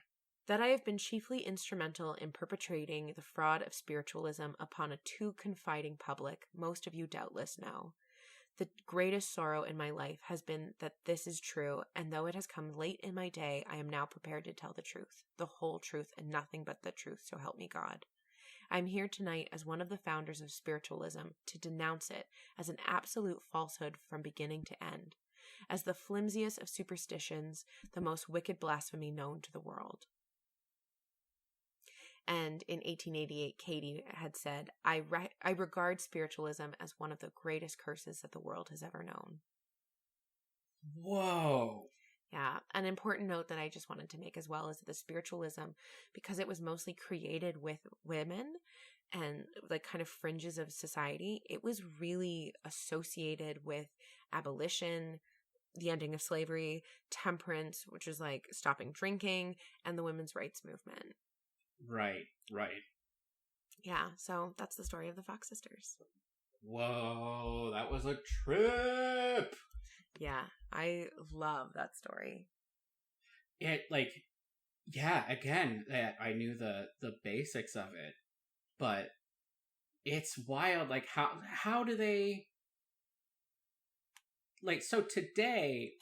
Speaker 1: That I have been chiefly instrumental in perpetrating the fraud of spiritualism upon a too confiding public, most of you doubtless know. The greatest sorrow in my life has been that this is true, and though it has come late in my day, I am now prepared to tell the truth, the whole truth, and nothing but the truth, so help me God. I am here tonight as one of the founders of spiritualism to denounce it as an absolute falsehood from beginning to end. as the flimsiest of superstitions, the most wicked blasphemy known to the world. And in 1888, Katie had said, I regard spiritualism as one of the greatest curses that the world has ever known.
Speaker 2: Whoa.
Speaker 1: Yeah. An important note that I just wanted to make as well is that the spiritualism, because it was mostly created with women and like kind of fringes of society, it was really associated with abolition, the ending of slavery, temperance, which is like stopping drinking, and the women's rights movement.
Speaker 2: Right.
Speaker 1: Yeah, so that's the story of the Fox sisters.
Speaker 2: Whoa, that was a trip!
Speaker 1: Yeah, I love that story.
Speaker 2: It, like, yeah, again, I knew the basics of it, but it's wild, like, how do they... Like, so today,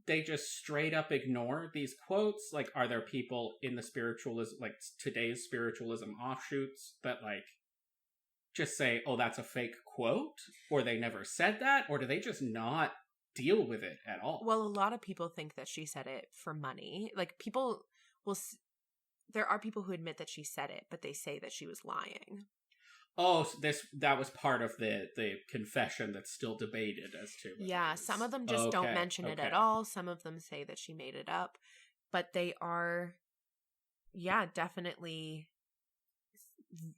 Speaker 2: they just straight up ignore these quotes? Like, are there people in the spiritualism, like, today's spiritualism offshoots that, like, just say, oh, that's a fake quote? Or they never said that? Or do they just not deal with it at all?
Speaker 1: Well, a lot of people think that she said it for money. Like, people will... There are people who admit that she said it, but they say that she was lying.
Speaker 2: Oh, so that was part of the confession that's still debated as to...
Speaker 1: Yeah, some of them just don't mention it at all. Some of them say that she made it up. But they are, yeah, definitely,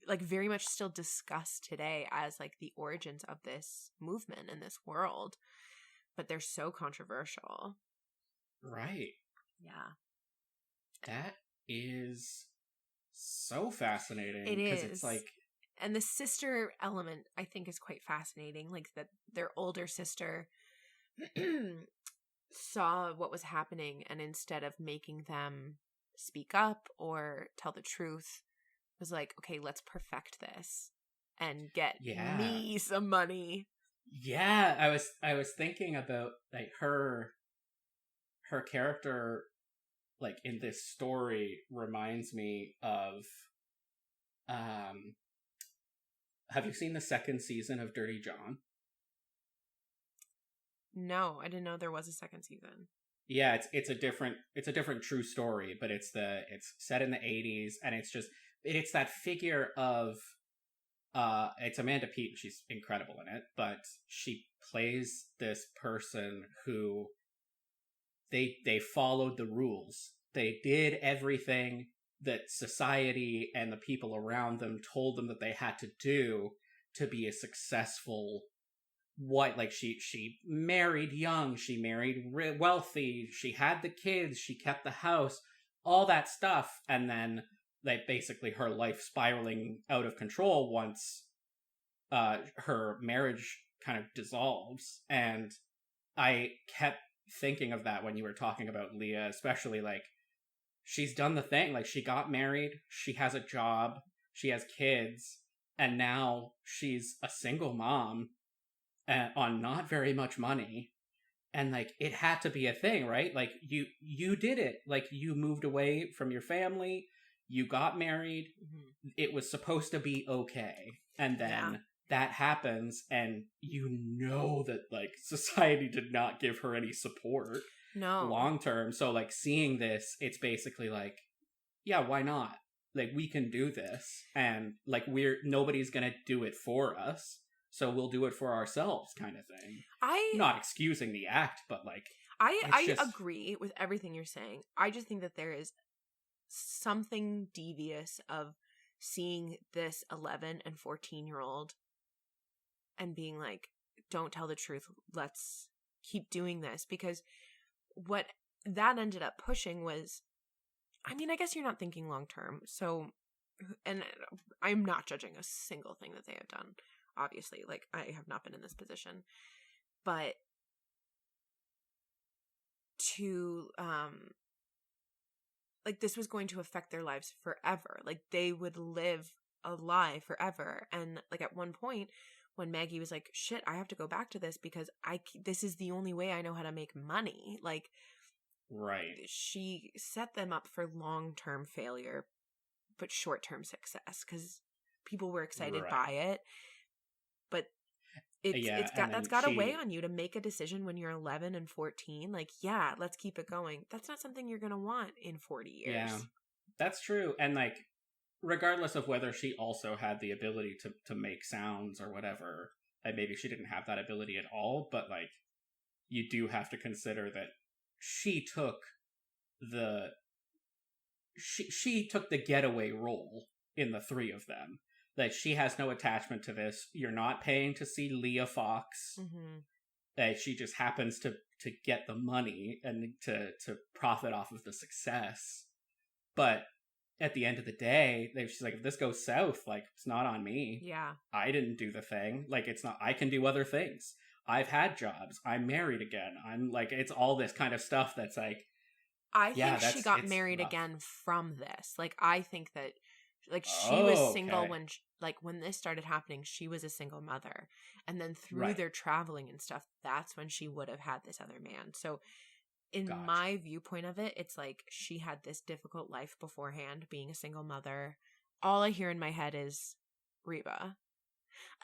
Speaker 1: like, very much still discussed today as, like, the origins of this movement in this world. But they're so controversial.
Speaker 2: Right.
Speaker 1: Yeah.
Speaker 2: That is so fascinating.
Speaker 1: It is.
Speaker 2: Because it's like...
Speaker 1: And the sister element, I think, is quite fascinating. Like, that their older sister saw what was happening, and instead of making them speak up or tell the truth, was like, okay, let's perfect this and get me some money.
Speaker 2: Yeah, I was thinking about, like, her character, like, in this story reminds me of have you seen the second season of Dirty John?
Speaker 1: No, I didn't know there was a second season.
Speaker 2: Yeah, it's a different true story, but it's set in the 80s, and it's that figure of it's Amanda Peet. She's incredible in it, but she plays this person who they followed the rules. They did everything that society and the people around them told them that they had to do to be a successful like she married young, she married wealthy, she had the kids, she kept the house, all that stuff, and then like basically her life spiraling out of control once her marriage kind of dissolves. And I kept thinking of that when you were talking about Leah, especially like she's done the thing. Like, she got married, she has a job, she has kids, and now she's a single mom on not very much money. And, like, it had to be a thing, right? Like, you did it. Like, you moved away from your family, you got married, it was supposed to be okay. And then that happens, and you know that, like, society did not give her any support.
Speaker 1: No.
Speaker 2: Long term. So, like, seeing this, it's basically like, yeah, why not? Like, we can do this, and like nobody's gonna do it for us, so we'll do it for ourselves, kind of thing. Not excusing the act, but like
Speaker 1: I agree with everything you're saying. I just think that there is something devious of seeing this 11 and 14-year-old and being like, don't tell the truth, let's keep doing this. Because what that ended up pushing was, I mean, I guess you're not thinking long term. So, and I'm not judging a single thing that they have done, obviously. Like, I have not been in this position. But to, like, this was going to affect their lives forever. Like, they would live a lie forever. And, like, at one point, when Maggie was like, shit, I have to go back to this because this is the only way I know how to make money. Like,
Speaker 2: right.
Speaker 1: She set them up for long-term failure, but short-term success because people were excited by it. But That's got to weigh on you to make a decision when you're 11 and 14. Like, yeah, let's keep it going. That's not something you're going to want in 40 years.
Speaker 2: Yeah, that's true. And like, regardless of whether she also had the ability to make sounds or whatever, like maybe she didn't have that ability at all, but like, you do have to consider that she took the getaway role in the three of them. Like, she has no attachment to this. You're not paying to see Leah Fox. Mm-hmm. She just happens to get the money and to profit off of the success. But at the end of the day, she's like, if this goes south, like, it's not on me.
Speaker 1: Yeah.
Speaker 2: I didn't do the thing. Like, it's not, I can do other things. I've had jobs. I'm married again. I'm like, it's all this kind of stuff that's like,
Speaker 1: I think she got married again from this. Like, I think that, like, she was single when this started happening, she was a single mother. And then through their traveling and stuff, that's when she would have had this other man. So in my viewpoint of it, it's like she had this difficult life beforehand, being a single mother. All I hear in my head is Reba.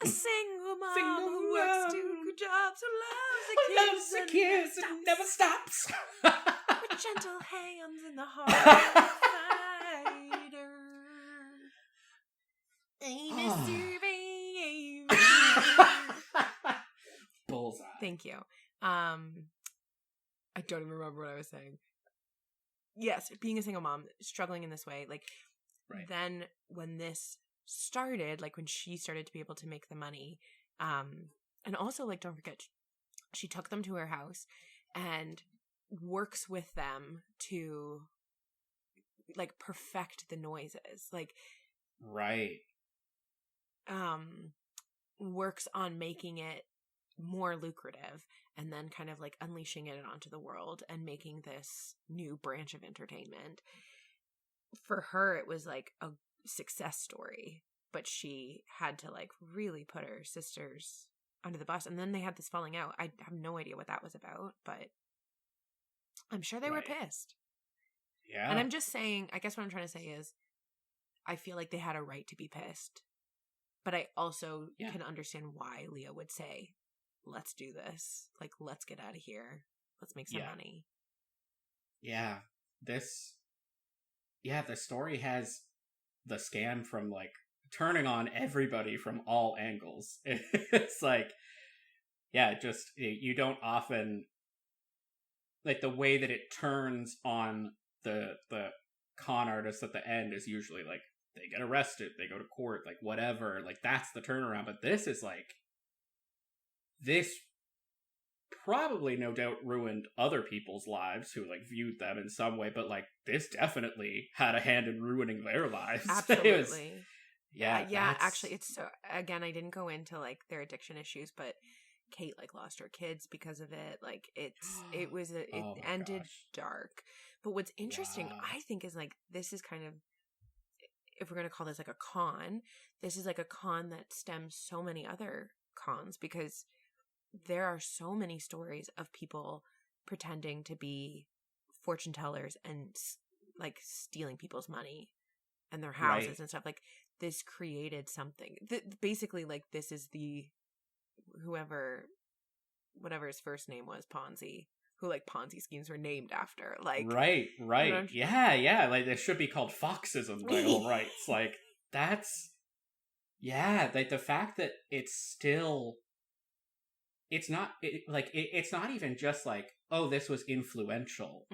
Speaker 1: A single mom who works 2 jobs, who loves the kids and never stops. With gentle hands in the heart of a fighter.
Speaker 2: Bullseye.
Speaker 1: Thank you. I don't even remember what I was saying. Yes, being a single mom, struggling in this way, like, then when this started, like when she started to be able to make the money, and also, like, don't forget, she took them to her house and works with them to, like, perfect the noises, like, works on making it more lucrative, and then kind of like unleashing it onto the world and making this new branch of entertainment. For her, it was like a success story, but she had to like really put her sisters under the bus, and then they had this falling out. I have no idea what that was about, but I'm sure they were pissed. Yeah. And I'm just saying, I guess what I'm trying to say is, I feel like they had a right to be pissed, but I also can understand why Leah would say, let's do this. Like, let's get out of here. Let's make some money.
Speaker 2: Yeah. The story has the scam from, like, turning on everybody from all angles. It's like, just, you don't often, like, the way that it turns on the con artist at the end is usually, like, they get arrested, they go to court, like, whatever. Like, that's the turnaround. But this is, like, this probably, no doubt, ruined other people's lives who, like, viewed them in some way, but, like, this definitely had a hand in ruining their lives.
Speaker 1: Absolutely. Actually, it's so, again, I didn't go into, like, their addiction issues, but Kate, like, lost her kids because of it. Like, it ended dark. But what's interesting, I think, is, like, this is kind of, if we're going to call this, like, a con, this is, like, a con that stems so many other cons, because there are so many stories of people pretending to be fortune tellers and, like, stealing people's money and their houses and stuff. Like, this created something. Basically, like, this is whatever his first name was, Ponzi, who, like, Ponzi schemes were named after. Like,
Speaker 2: right. Yeah. Like, this should be called Foxism by all rights. Like, that's, like, the fact that it's still, it's not even just like, oh, this was influential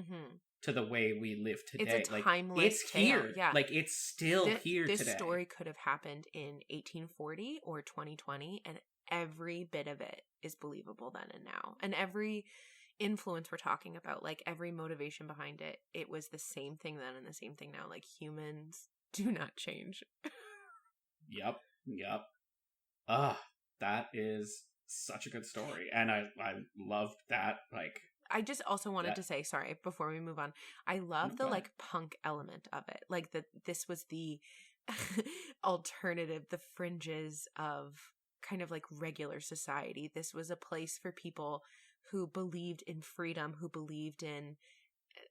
Speaker 2: to the way we live today.
Speaker 1: It's a timeless
Speaker 2: it's
Speaker 1: tale.
Speaker 2: Here. Yeah. Like, it's still here today.
Speaker 1: This story could have happened in 1840 or 2020, and every bit of it is believable then and now. And every influence we're talking about, like, every motivation behind it, it was the same thing then and the same thing now. Like, humans do not change.
Speaker 2: Yep. That is such a good story, and I loved that. Like,
Speaker 1: I just also wanted to say, sorry, before we move on, I love the, like, punk element of it. Like, this was the alternative, the fringes of kind of, like, regular society. This was a place for people who believed in freedom, who believed in,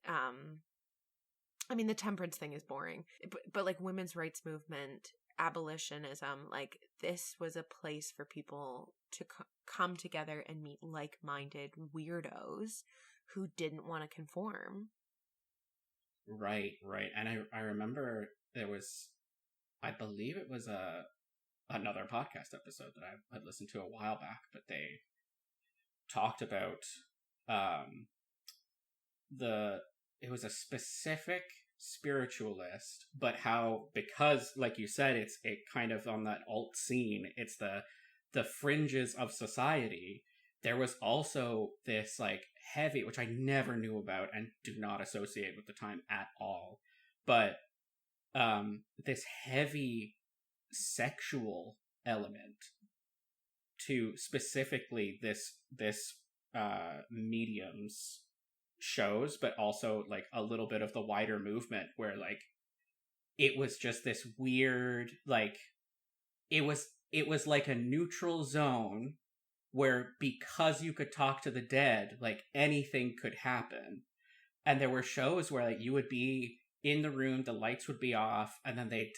Speaker 1: I mean, the temperance thing is boring, but like, women's rights movement, abolitionism, like, this was a place for people come together and meet like-minded weirdos who didn't want to conform.
Speaker 2: Right. And I remember there was, I believe it was another podcast episode that I had listened to a while back, but they talked about it was a specific spiritualist, but how, because like you said, it's a kind of on that alt scene, it's the fringes of society. There was also this like heavy, which I never knew about and do not associate with the time at all, but this heavy sexual element to specifically this medium's shows, but also like a little bit of the wider movement where like it was just this weird, like it was like a neutral zone where, because you could talk to the dead, like anything could happen. And there were shows where like you would be in the room, the lights would be off, and then they'd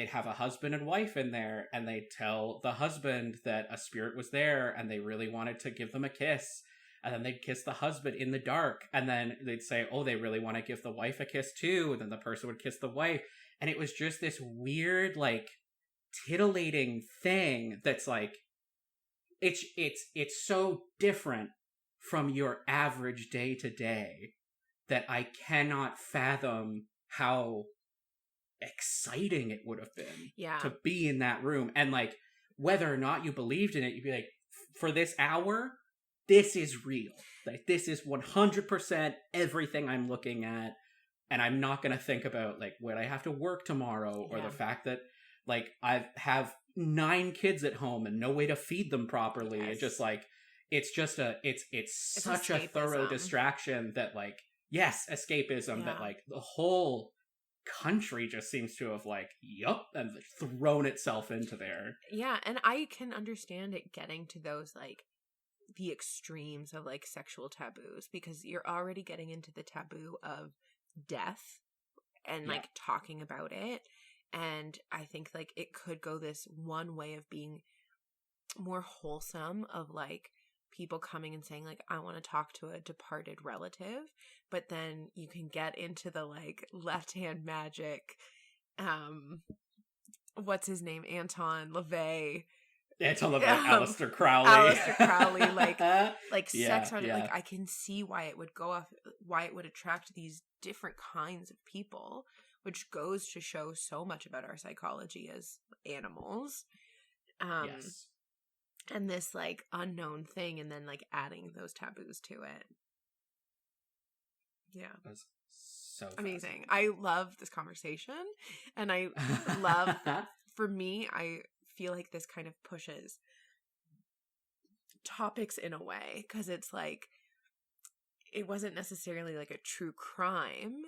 Speaker 2: have a husband and wife in there, and they'd tell the husband that a spirit was there and they really wanted to give them a kiss. And then they'd kiss the husband in the dark. And then they'd say, oh, they really want to give the wife a kiss too. And then the person would kiss the wife. And it was just this weird, like, titillating thing that's like, it's so different from your average day to day that I cannot fathom how exciting it would have been to be in that room. And like, whether or not you believed in it, you'd be like, for this hour, this is real. Like, this is 100% everything I'm looking at. And I'm not going to think about like, would I have to work tomorrow, or the fact that like I have 9 kids at home and no way to feed them properly. Yes. It's just like, it's such escapism. A thorough distraction that like, yes, escapism, that like the whole country just seems to have like, yup, and thrown itself into there.
Speaker 1: Yeah. And I can understand it getting to those like the extremes of like sexual taboos, because you're already getting into the taboo of death and like talking about it. And I think like it could go this one way of being more wholesome, of like people coming and saying like, I want to talk to a departed relative. But then you can get into the like left-hand magic, what's his name? Anton LaVey. Aleister Crowley, like sex on it. Like I can see why it would go off, why it would attract these different kinds of people, which goes to show so much about our psychology as animals. Yes. And this like unknown thing, and then like adding those taboos to it. Yeah. That's so amazing. I love this conversation, and I love, for me, I feel like this kind of pushes topics in a way, because it's like, it wasn't necessarily like a true crime,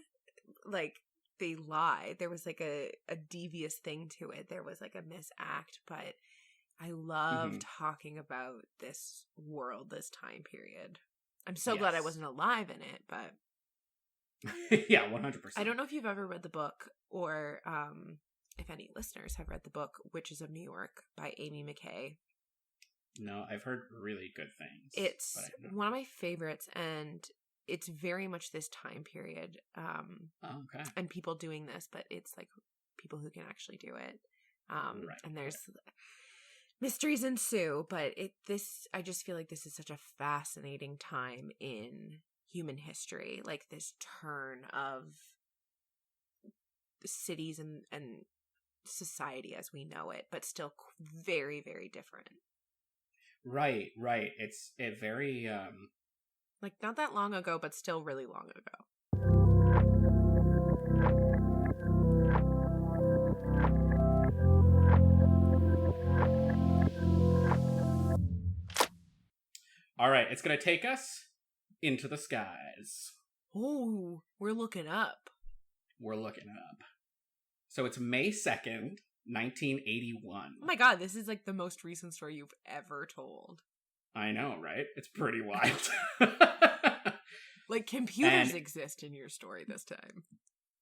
Speaker 1: like they lied, there was like a devious thing to it, there was like a misact, but I love talking about this world, this time period. I'm so glad I wasn't alive in it, but
Speaker 2: yeah, 100%.
Speaker 1: I don't know if you've ever read the book, or if any listeners have read the book Witches of New York by Amy McKay.
Speaker 2: No, I've heard really good things.
Speaker 1: It's one of my favorites, and it's very much this time period.
Speaker 2: Okay.
Speaker 1: And people doing this, but it's like people who can actually do it. And there's mysteries ensue, but I just feel like this is such a fascinating time in human history, like this turn of cities and society as we know it, but still very, very different.
Speaker 2: Right. It's a very
Speaker 1: like not that long ago, but still really long ago.
Speaker 2: All right, it's going to take us into the skies.
Speaker 1: Oh, we're looking up.
Speaker 2: So it's May 2nd, 1981.
Speaker 1: Oh my god, this is like the most recent story you've ever told.
Speaker 2: I know, right? It's pretty wild.
Speaker 1: Like computers exist in your story this time.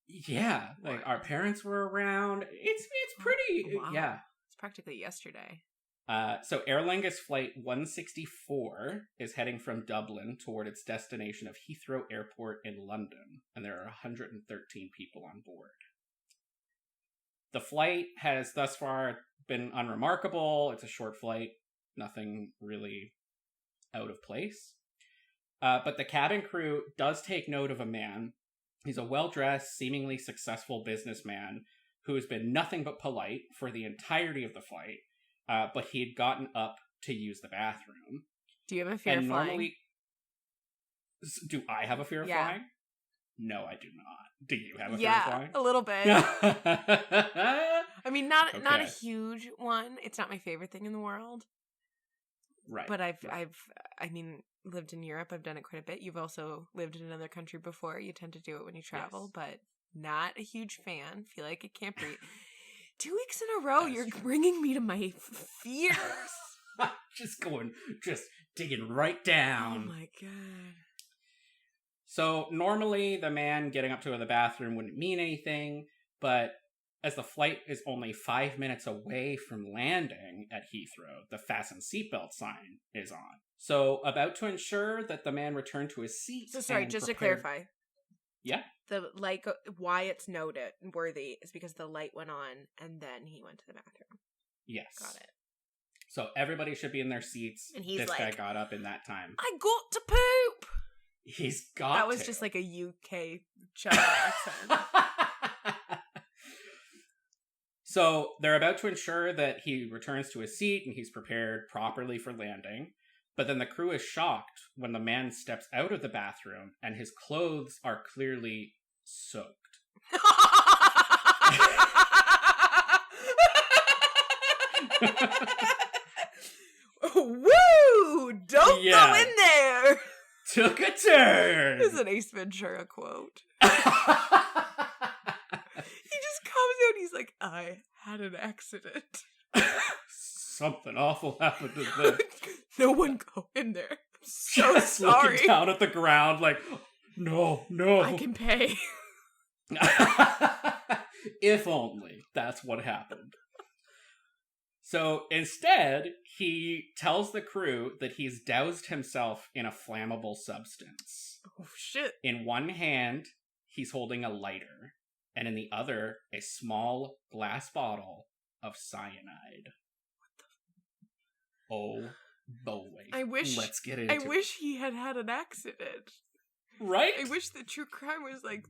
Speaker 2: Yeah, like our parents were around. It's pretty,
Speaker 1: wow.
Speaker 2: yeah.
Speaker 1: It's practically yesterday.
Speaker 2: So Aer Lingus Flight 164 is heading from Dublin toward its destination of Heathrow Airport in London, and there are 113 people on board. The flight has thus far been unremarkable. It's a short flight, nothing really out of place. But the cabin crew does take note of a man. He's a well-dressed, seemingly successful businessman who has been nothing but polite for the entirety of the flight, but he had gotten up to use the bathroom.
Speaker 1: Do you have a fear of flying?
Speaker 2: Do I have a fear of flying? No, I do not. Do you have a fear of flying?
Speaker 1: Yeah, a little bit. I mean, not a huge one. It's not my favorite thing in the world.
Speaker 2: Right.
Speaker 1: But I've lived in Europe. I've done it quite a bit. You've also lived in another country before. You tend to do it when you travel, but not a huge fan. Feel like it can't breathe. 2 weeks in a row, you're bringing me to my fears.
Speaker 2: Just digging right down.
Speaker 1: Oh my god.
Speaker 2: So normally the man getting up to the bathroom wouldn't mean anything, but as the flight is only 5 minutes away from landing at Heathrow, the fasten seatbelt sign is on. So about to ensure that the man returned to his seat.
Speaker 1: So sorry, just to clarify.
Speaker 2: Yeah.
Speaker 1: The light, why it's noted worthy is because the light went on and then he went to the bathroom.
Speaker 2: Yes.
Speaker 1: Got it.
Speaker 2: So everybody should be in their seats.
Speaker 1: And he's
Speaker 2: this
Speaker 1: like,
Speaker 2: guy got up in that time.
Speaker 1: I got to poop!
Speaker 2: He's got
Speaker 1: That was
Speaker 2: to.
Speaker 1: just like a UK child accent.
Speaker 2: So they're about to ensure that he returns to his seat and he's prepared properly for landing. But then the crew is shocked when the man steps out of the bathroom and his clothes are clearly soaked.
Speaker 1: Woo! Don't go in there!
Speaker 2: Took a turn!
Speaker 1: This is an Ace Ventura quote. He just comes out and he's like, I had an accident.
Speaker 2: Something awful happened to them.
Speaker 1: No one go in there. I'm so sorry.
Speaker 2: Looking down at the ground like, no.
Speaker 1: I can pay.
Speaker 2: If only that's what happened. So instead, he tells the crew that he's doused himself in a flammable substance.
Speaker 1: Oh, shit.
Speaker 2: In one hand, he's holding a lighter, and in the other, a small glass bottle of cyanide. Oh boy. Let's get into it.
Speaker 1: I wish he had an accident.
Speaker 2: Right?
Speaker 1: I wish the true crime was like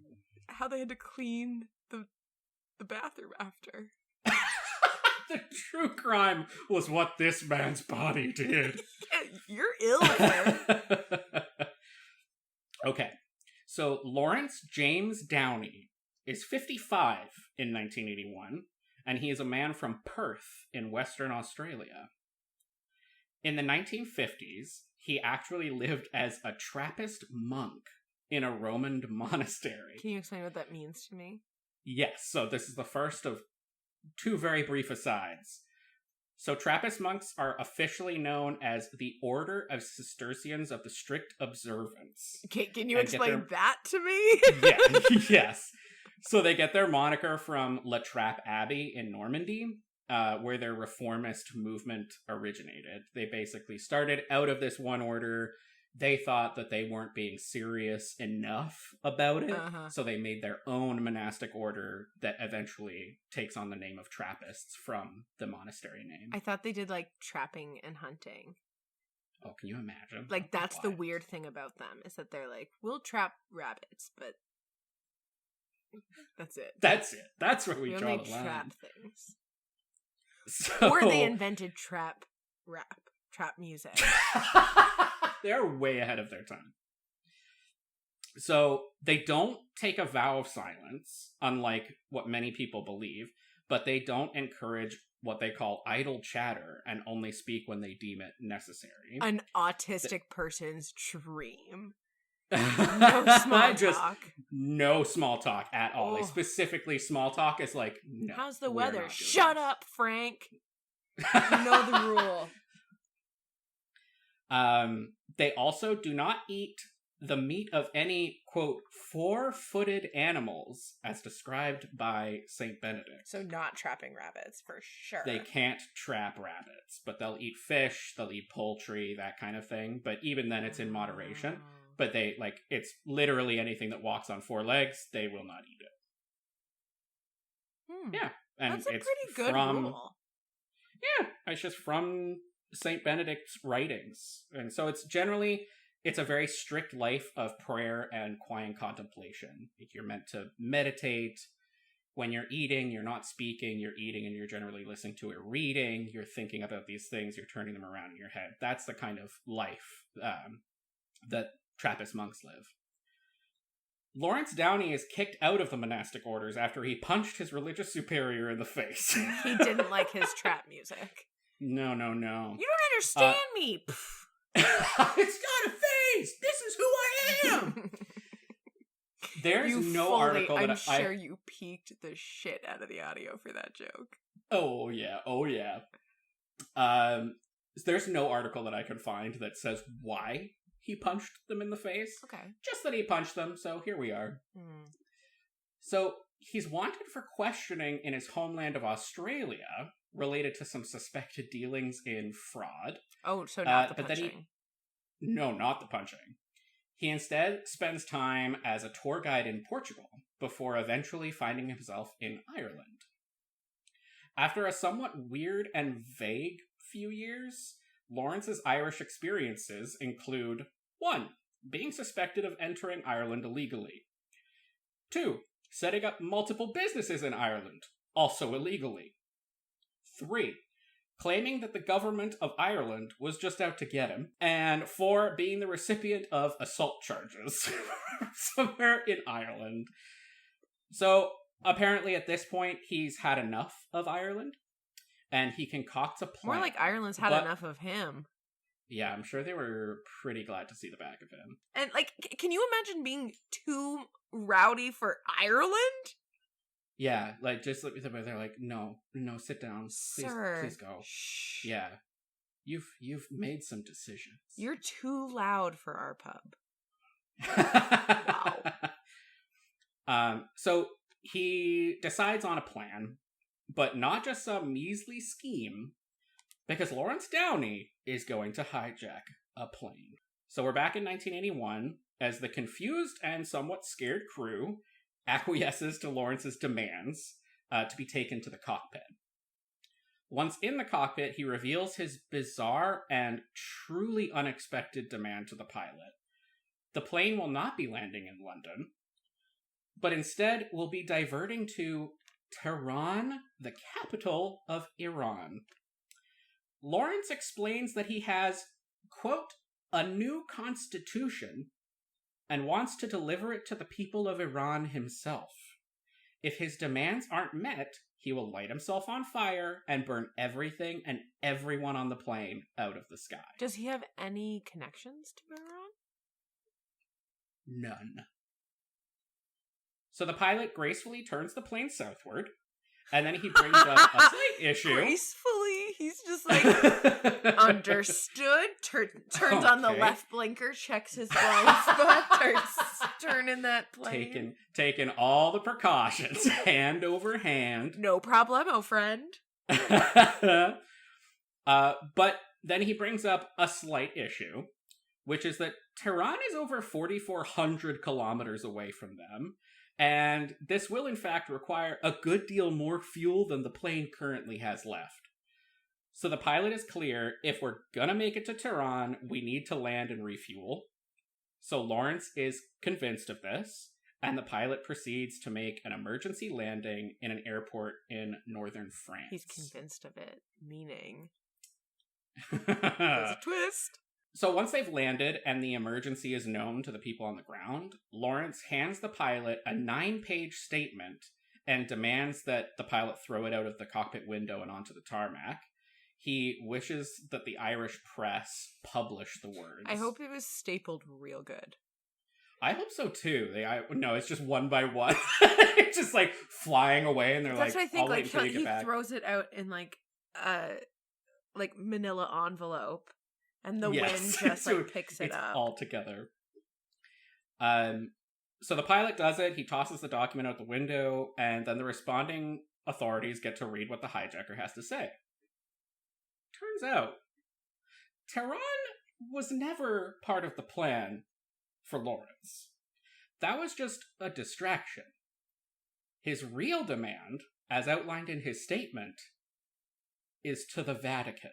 Speaker 1: how they had to clean the bathroom after.
Speaker 2: The true crime was what this man's body did.
Speaker 1: Yeah, you're ill here.
Speaker 2: Okay. So Laurence James Downey is 55 in 1981, and he is a man from Perth in Western Australia. In the 1950s, he actually lived as a Trappist monk in a Roman monastery.
Speaker 1: Can you explain what that means to me?
Speaker 2: Yes, so this is the first of two very brief asides. So Trappist monks are officially known as the Order of Cistercians of the Strict Observance.
Speaker 1: Can you explain that to me?
Speaker 2: Yeah, yes. So they get their moniker from La Trappe Abbey in Normandy, where their reformist movement originated. They basically started out of this one order. They thought that they weren't being serious enough about it, so they made their own monastic order that eventually takes on the name of Trappists from the monastery name.
Speaker 1: I thought they did, like, trapping and hunting.
Speaker 2: Oh, can you imagine?
Speaker 1: Like, that's the weird thing about them, is that they're like, we'll trap rabbits, but that's it.
Speaker 2: That's it. That's where we draw the line.
Speaker 1: Trap things.
Speaker 2: So...
Speaker 1: Or they invented trap music.
Speaker 2: They're way ahead of their time. So they don't take a vow of silence, unlike what many people believe, but they don't encourage what they call idle chatter and only speak when they deem it necessary.
Speaker 1: An autistic person's dream. No small talk.
Speaker 2: No small talk at all. Like, specifically, small talk is like, no.
Speaker 1: How's the weather? Shut up, Frank. You know the rule.
Speaker 2: They also do not eat the meat of any, quote, four-footed animals, as described by St. Benedict.
Speaker 1: So not trapping rabbits, for sure.
Speaker 2: They can't trap rabbits, but they'll eat fish, they'll eat poultry, that kind of thing. But even then, it's in moderation. But they, like, it's literally anything that walks on four legs, they will not eat it. Yeah. And
Speaker 1: that's a
Speaker 2: it's
Speaker 1: pretty good rule.
Speaker 2: Yeah, it's just from St. Benedict's writings. And so it's a very strict life of prayer and quiet contemplation. You're meant to meditate. When you're eating, you're not speaking, you're eating and you're generally listening to a reading. You're thinking about these things, you're turning them around in your head. That's the kind of life that Trappist monks live. Laurence Downey is kicked out of the monastic orders after he punched his religious superior in the face.
Speaker 1: He didn't like his trap music.
Speaker 2: No. You
Speaker 1: don't understand me.
Speaker 2: It's got a face! This is who I am! There's no article that
Speaker 1: I'm sure you peaked the shit out of the audio for that joke.
Speaker 2: Oh, yeah. There's no article that I could find that says why he punched them in the face.
Speaker 1: Okay.
Speaker 2: Just that he punched them, so here we are. So, he's wanted for questioning in his homeland of Australia, related to some suspected dealings in fraud.
Speaker 1: Oh, so not the punching.
Speaker 2: No, not the punching. He instead spends time as a tour guide in Portugal, before eventually finding himself in Ireland. After a somewhat weird and vague few years, Lawrence's Irish experiences include 1. Being suspected of entering Ireland illegally. 2. Setting up multiple businesses in Ireland, also illegally. 3. Claiming that the government of Ireland was just out to get him. And 4. Being the recipient of assault charges somewhere in Ireland. So, apparently at this point, he's had enough of Ireland. And he concocts a plan.
Speaker 1: More like Ireland's had enough of him.
Speaker 2: Yeah, I'm sure they were pretty glad to see the back of him.
Speaker 1: And, like, can you imagine being too rowdy for Ireland?
Speaker 2: Yeah, like, just look at them, they're like, no, sit down. Please go.
Speaker 1: Shh.
Speaker 2: Yeah. You've made some decisions.
Speaker 1: You're too loud for our pub.
Speaker 2: Wow. So he decides on a plan, but not just some measly scheme, because Laurence Downey is going to hijack a plane. So we're back in 1981, as the confused and somewhat scared crew acquiesces to Lawrence's demands to be taken to the cockpit. Once in the cockpit, he reveals his bizarre and truly unexpected demand to the pilot. The plane will not be landing in London, but instead will be diverting to Tehran, the capital of Iran. Laurence explains that he has, quote, a new constitution and wants to deliver it to the people of Iran himself. If his demands aren't met, he will light himself on fire and burn everything and everyone on the plane out of the sky.
Speaker 1: Does he have any connections to Iran?
Speaker 2: None. So the pilot gracefully turns the plane southward, and then he brings up a slight issue.
Speaker 1: Gracefully? He's just like, understood, turns on the left blinker, checks his blind spot, turning that plane.
Speaker 2: Taking all the precautions, hand over hand.
Speaker 1: No problemo, friend.
Speaker 2: But then he brings up a slight issue, which is that Tehran is over 4,400 kilometers away from them, and this will in fact require a good deal more fuel than the plane currently has left. So the pilot is clear, if we're gonna make it to Tehran, we need to land and refuel. So Laurence is convinced of this, and the pilot proceeds to make an emergency landing in an airport in northern France.
Speaker 1: He's convinced of it, meaning... There's a twist!
Speaker 2: So once they've landed and the emergency is known to the people on the ground, Laurence hands the pilot a 9-page statement and demands that the pilot throw it out of the cockpit window and onto the tarmac. He wishes that the Irish press publish the words.
Speaker 1: I hope it was stapled real good.
Speaker 2: I hope so too. No, it's just one by one. It's just like flying away, and they're
Speaker 1: That's
Speaker 2: like,
Speaker 1: what I think.
Speaker 2: I'll wait until you get
Speaker 1: he
Speaker 2: back.
Speaker 1: throws it out in like manila envelope. And the wind just like picks it up.
Speaker 2: All together. So the pilot does it, he tosses the document out the window, and then the responding authorities get to read what the hijacker has to say. Turns out, Tehran was never part of the plan for Laurence. That was just a distraction. His real demand, as outlined in his statement, is to the Vatican.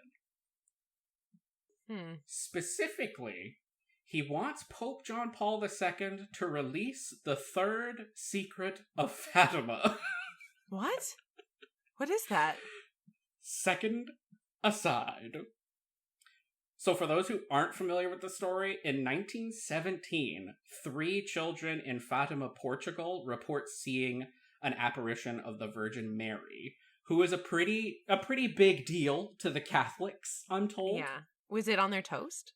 Speaker 2: Specifically, he wants Pope John Paul II to release the third secret of Fatima.
Speaker 1: What? What is that?
Speaker 2: Second aside. So for those who aren't familiar with the story, in 1917, 3 children in Fatima, Portugal report seeing an apparition of the Virgin Mary, who is a pretty big deal to the Catholics, I'm told.
Speaker 1: Yeah. Was it on their toast?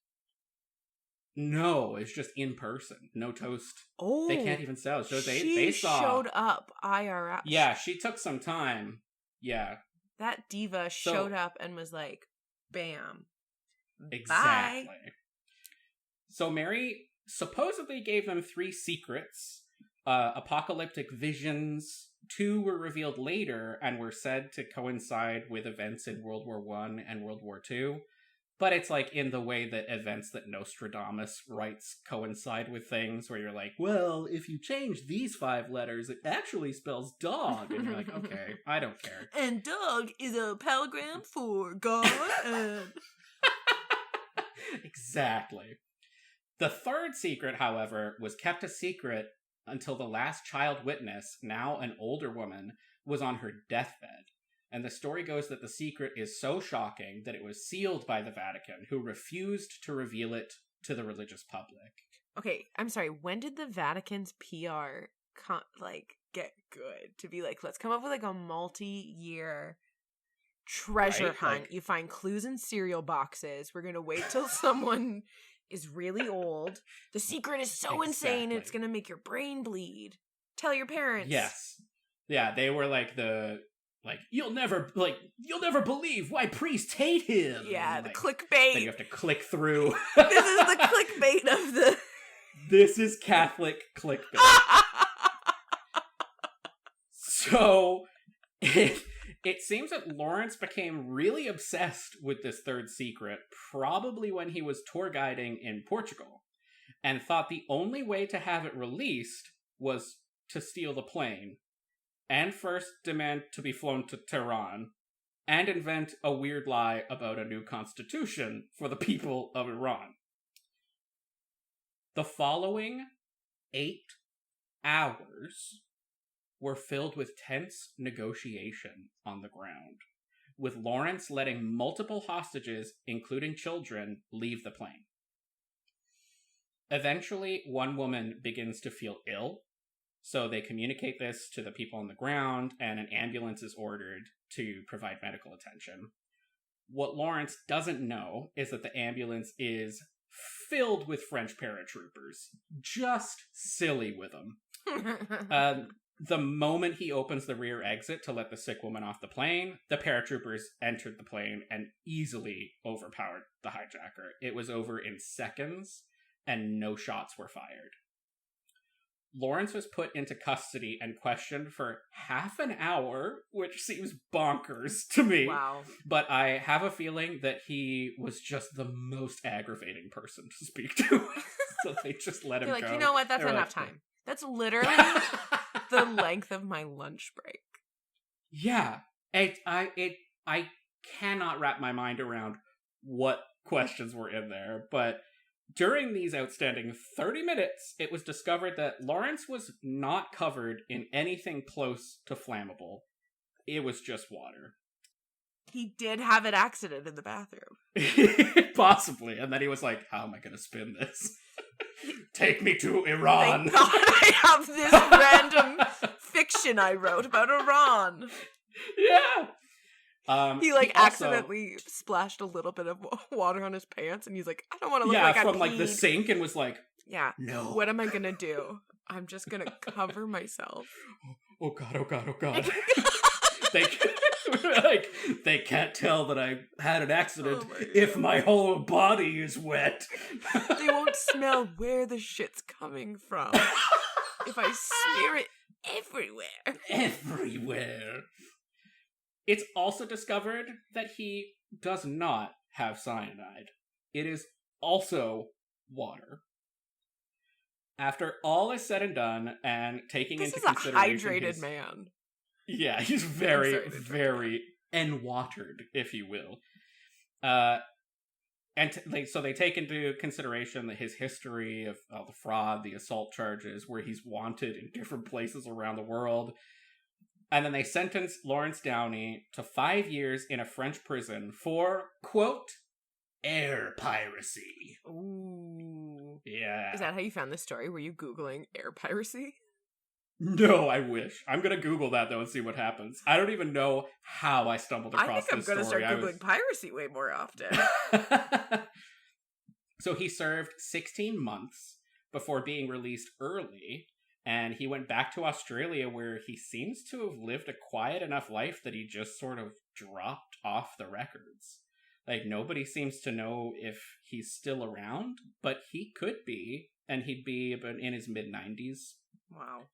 Speaker 2: No, it's just in person. No toast.
Speaker 1: Oh.
Speaker 2: They can't even sell. So
Speaker 1: they
Speaker 2: saw.
Speaker 1: Showed up IRL.
Speaker 2: Yeah, she took some time. Yeah.
Speaker 1: That diva showed up and was like, bam.
Speaker 2: Exactly.
Speaker 1: Bye.
Speaker 2: So Mary supposedly gave them 3 secrets. Apocalyptic visions. 2 were revealed later and were said to coincide with events in World War I and World War II. But it's like in the way that events that Nostradamus writes coincide with things where you're like, well, if you change these 5 letters, it actually spells dog. And you're like, okay, I don't care.
Speaker 1: And dog is a palagram for God and...
Speaker 2: Exactly. The 3rd secret, however, was kept a secret until the last child witness, now an older woman, was on her deathbed. And the story goes that the secret is so shocking that it was sealed by the Vatican, who refused to reveal it to the religious public.
Speaker 1: Okay, I'm sorry. When did the Vatican's PR get good to be like, let's come up with like a multi-year treasure hunt? Like, you find clues in cereal boxes. We're gonna wait till someone is really old. The secret is so insane, it's gonna make your brain bleed. Tell your parents.
Speaker 2: Yes. Yeah, they were you'll never believe why priests hate him.
Speaker 1: Yeah, the clickbait.
Speaker 2: Then you have to click through.
Speaker 1: This is the clickbait of the...
Speaker 2: This is Catholic clickbait. So, it seems that Laurence became really obsessed with this 3rd secret, probably when he was tour guiding in Portugal, and thought the only way to have it released was to steal the plane, and first demand to be flown to Tehran, and invent a weird lie about a new constitution for the people of Iran. The following 8 hours were filled with tense negotiation on the ground, with Laurence letting multiple hostages, including children, leave the plane. Eventually, one woman begins to feel ill, so they communicate this to the people on the ground, and an ambulance is ordered to provide medical attention. What Laurence doesn't know is that the ambulance is filled with French paratroopers. Just silly with them. The moment he opens the rear exit to let the sick woman off the plane, the paratroopers entered the plane and easily overpowered the hijacker. It was over in seconds, and no shots were fired. Laurence was put into custody and questioned for half an hour, which seems bonkers to me.
Speaker 1: Wow.
Speaker 2: But I have a feeling that he was just the most aggravating person to speak to. So they just let him go.
Speaker 1: You know what? That's enough time. That's literally the length of my lunch break.
Speaker 2: Yeah. I cannot wrap my mind around what questions were in there, but during these outstanding 30 minutes, it was discovered that Laurence was not covered in anything close to flammable. It was just water.
Speaker 1: He did have an accident in the bathroom.
Speaker 2: Possibly. And then he was like, how am I going to spin this? Take me to Iran.
Speaker 1: Thank God I have this random fiction I wrote about Iran.
Speaker 2: Yeah.
Speaker 1: He accidentally splashed a little bit of water on his pants, and he's like, I don't want to look like I
Speaker 2: from like the sink, and was like,
Speaker 1: yeah,
Speaker 2: no.
Speaker 1: What am I gonna do? I'm just gonna cover myself.
Speaker 2: Oh God! Like, they can't tell that I had an accident if my whole body is wet.
Speaker 1: They won't smell where the shit's coming from if I smear it everywhere.
Speaker 2: Everywhere. It's also discovered that he does not have cyanide. It is also water. After all is said and done, and taking into consideration...
Speaker 1: This is a hydrated man.
Speaker 2: Yeah, he's very, very enwatered, if you will. So they take into consideration his history of the fraud, the assault charges, where he's wanted in different places around the world. And then they sentence Laurence Downey to 5 years in a French prison for, quote, air piracy.
Speaker 1: Ooh.
Speaker 2: Yeah.
Speaker 1: Is that how you found this story? Were you Googling air piracy?
Speaker 2: No, I wish. I'm going to Google that, though, and see what happens. I don't even know how I stumbled across this story.
Speaker 1: I think I'm going to start Googling piracy way more often.
Speaker 2: So he served 16 months before being released early, and he went back to Australia, where he seems to have lived a quiet enough life that he just sort of dropped off the records. Like, nobody seems to know if he's still around, but he could be, and he'd be about in his mid-90s.
Speaker 1: Wow.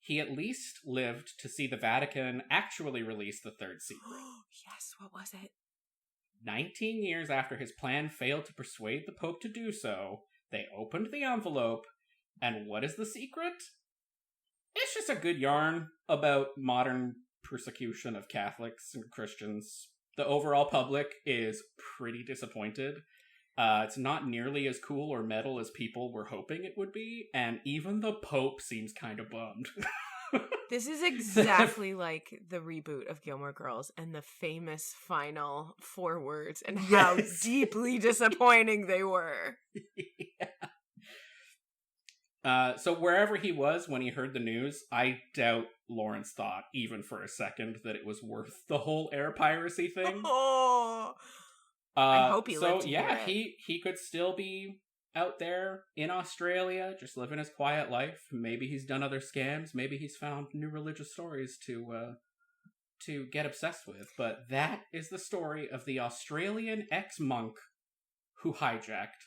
Speaker 2: He at least lived to see the Vatican actually release the third secret.
Speaker 1: Yes, what was it?
Speaker 2: 19 years after his plan failed to persuade the Pope to do so, they opened the envelope, and what is the secret? It's just a good yarn about modern persecution of Catholics and Christians. The overall public is pretty disappointed. It's not nearly as cool or metal as people were hoping it would be, and even the Pope seems kind of bummed.
Speaker 1: This is exactly like the reboot of Gilmore Girls and the famous final 4 words and how deeply disappointing they were.
Speaker 2: Yeah. So wherever he was when he heard the news, I doubt Laurence thought, even for a second, that it was worth the whole air piracy thing.
Speaker 1: Oh, I hope he lived to hear it.
Speaker 2: he could still be out there in Australia, just living his quiet life. Maybe he's done other scams. Maybe he's found new religious stories to get obsessed with. But that is the story of the Australian ex-monk who hijacked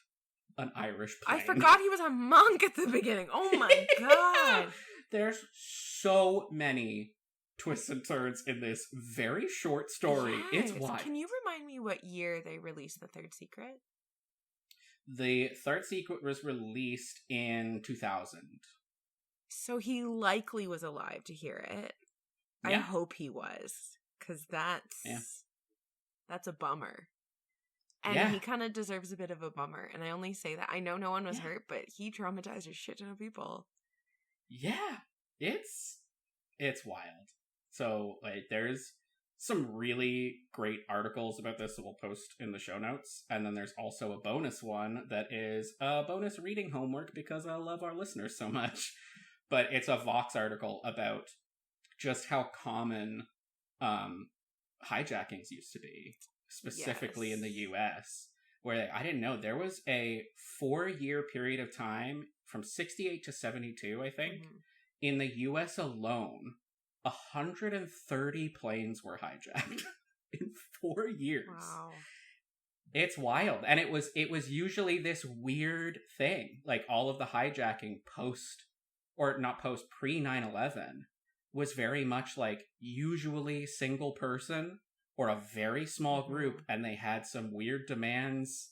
Speaker 2: an Irish plane.
Speaker 1: I forgot he was a monk at the beginning. Oh my god.
Speaker 2: There's so many twists and turns in this very short story.
Speaker 1: Yes.
Speaker 2: It's wild.
Speaker 1: Can you remind me what year they released the third secret?
Speaker 2: The third secret was released in 2000.
Speaker 1: So he likely was alive to hear it. Yeah. I hope he was, because that's a bummer. And he kind of deserves a bit of a bummer. And I only say that. I know no one was hurt, but he traumatized a shit ton of people. Yeah. It's wild. So, like, there's some really great articles about this that we'll post in the show notes. And then there's also a bonus one that is a bonus reading homework because I love our listeners so much. But it's a Vox article about just how common hijackings used to be, specifically in the US, where I didn't know there was a 4-year period of time from 68 to 72, I think, in the US alone. 130 planes were hijacked in 4 years. Wow. It's wild. And it was usually this weird thing. Like, all of the hijacking pre 9/11 was very much like usually single person or a very small group, and they had some weird demands,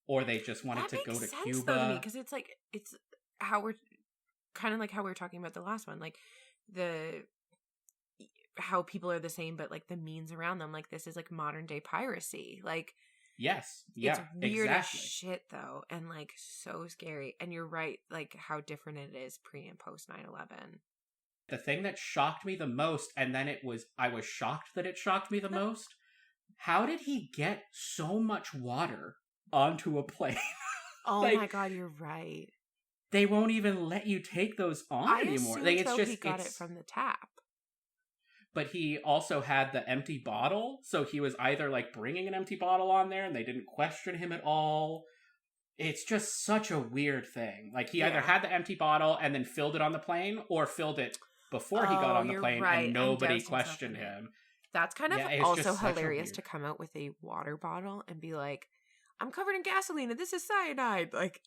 Speaker 1: or they just wanted to go to Cuba. Because it's how we're kind of like how we were talking about the last one, like how people are the same, but like the means around them. Like, this is like modern day piracy. Like, yes, yeah, it's weird as shit though, and like so scary. And you're right, like how different it is pre and post 9/11. The thing that shocked me the most, and then I was shocked that it shocked me the most. How did he get so much water onto a plane? Oh my god, you're right. They won't even let you take those on anymore. Like, it's just he got it from the tap. But he also had the empty bottle, so he was either like bringing an empty bottle on there and they didn't question him at all. It's just such a weird thing. Like, he either had the empty bottle and then filled it on the plane, or filled it before he got on the plane and nobody questioned him. That's kind of also hilarious to come out with a water bottle and be like, I'm covered in gasoline and this is cyanide. Like,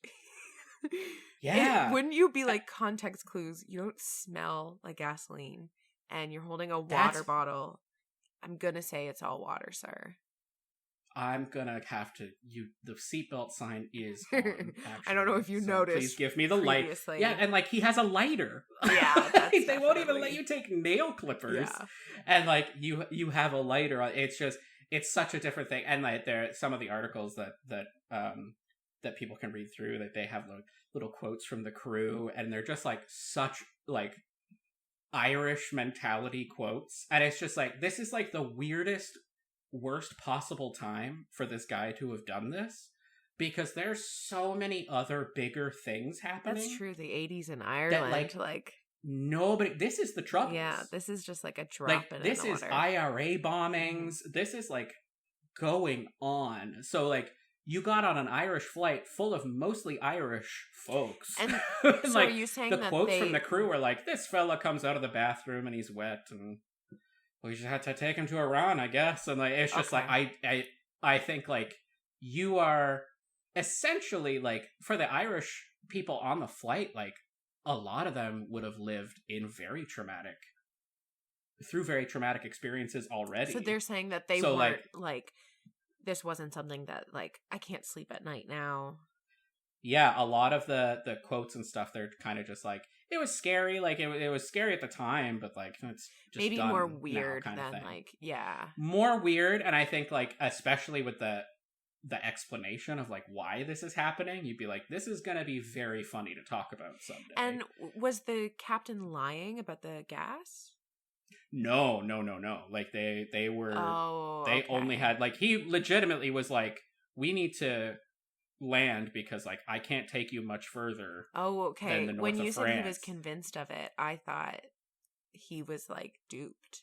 Speaker 2: yeah.
Speaker 1: Wouldn't you be like, context clues? You don't smell like gasoline and you're holding a water bottle. I'm going to say it's all water, sir.
Speaker 2: I'm gonna have to. The seatbelt sign is on. Actually,
Speaker 1: I don't know if you noticed.
Speaker 2: Please give me the light. Yeah, and like he has a lighter.
Speaker 1: Yeah,
Speaker 2: they won't even let you take nail clippers. Yeah. And like you have a lighter. It's such a different thing. And like there are some of the articles that people can read through. That they have like little quotes from the crew, and they're just like such like Irish mentality quotes. And it's just like, this is like the worst possible time for this guy to have done this, because there's so many other bigger things happening.
Speaker 1: That's true. The 80s in Ireland, like
Speaker 2: nobody. This is the trouble.
Speaker 1: Yeah, this is just like a drop in
Speaker 2: this is IRA bombings. This is like going on. So like you got on an Irish flight full of mostly Irish folks, and
Speaker 1: so like, are you saying
Speaker 2: the
Speaker 1: that
Speaker 2: quotes from the crew were like, "This fella comes out of the bathroom and he's wet and." We just had to take him to Iran, I guess. And like, it's just like, I think like you are essentially like, for the Irish people on the flight, like a lot of them would have lived in very traumatic experiences already.
Speaker 1: So they're saying that they weren't like, this wasn't something that like, I can't sleep at night now.
Speaker 2: Yeah, a lot of the quotes and stuff, they're kind of just like, it was scary, like it was scary at the time, but like it's just
Speaker 1: maybe more weird than like, yeah,
Speaker 2: more weird. And I think like especially with the explanation of like why this is happening, you'd be like, this is gonna be very funny to talk about someday.
Speaker 1: And was the captain lying about the gas?
Speaker 2: No. Like they were. They only had like, he legitimately was like, we need to land because like I can't take you much further.
Speaker 1: Oh, okay.
Speaker 2: Than the north
Speaker 1: when you
Speaker 2: of
Speaker 1: said
Speaker 2: France.
Speaker 1: He was convinced of it, I thought he was like duped.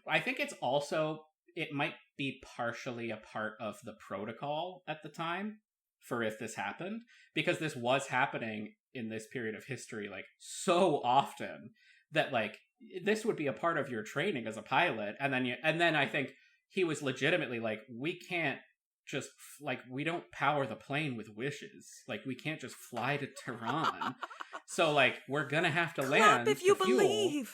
Speaker 2: I think it might be partially a part of the protocol at the time for if this happened, because this was happening in this period of history like so often that like this would be a part of your training as a pilot, and then I think he was legitimately like, we can't just like, we don't power the plane with wishes, like we can't just fly to Tehran. So like we're gonna have to land
Speaker 1: if you believe.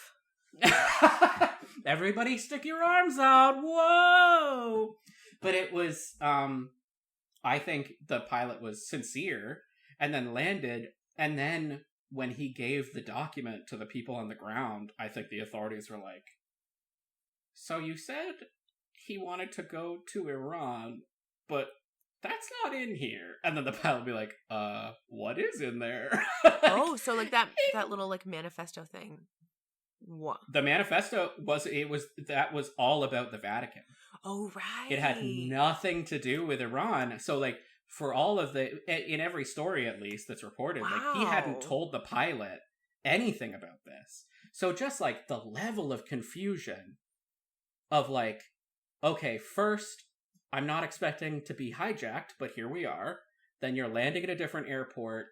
Speaker 2: Everybody stick your arms out. Whoa. But it was I think the pilot was sincere and then landed, and then when he gave the document to the people on the ground, I think the authorities were like, so you said he wanted to go to Iran, but that's not in here. And then the pilot would be like, what is in there?
Speaker 1: Oh, so like that little like manifesto thing. What?
Speaker 2: The manifesto was all about the Vatican.
Speaker 1: Oh, right.
Speaker 2: It had nothing to do with Iran. So like for all of in every story at least that's reported, wow, like he hadn't told the pilot anything about this. So just like the level of confusion of like, okay, first, I'm not expecting to be hijacked, but here we are. Then you're landing at a different airport.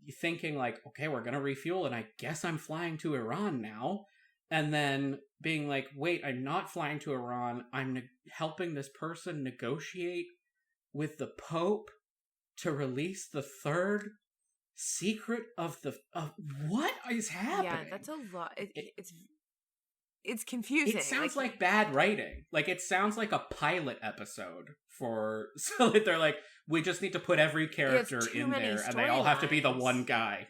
Speaker 2: You're thinking like, okay, we're going to refuel and I guess I'm flying to Iran now. And then being like, wait, I'm not flying to Iran. I'm helping this person negotiate with the Pope to release the third secret of what is happening?
Speaker 1: Yeah, that's a lot. It's confusing.
Speaker 2: It sounds like bad writing. Like it sounds like a pilot episode so that they're like, we just need to put every character in there and they all have to be the one guy.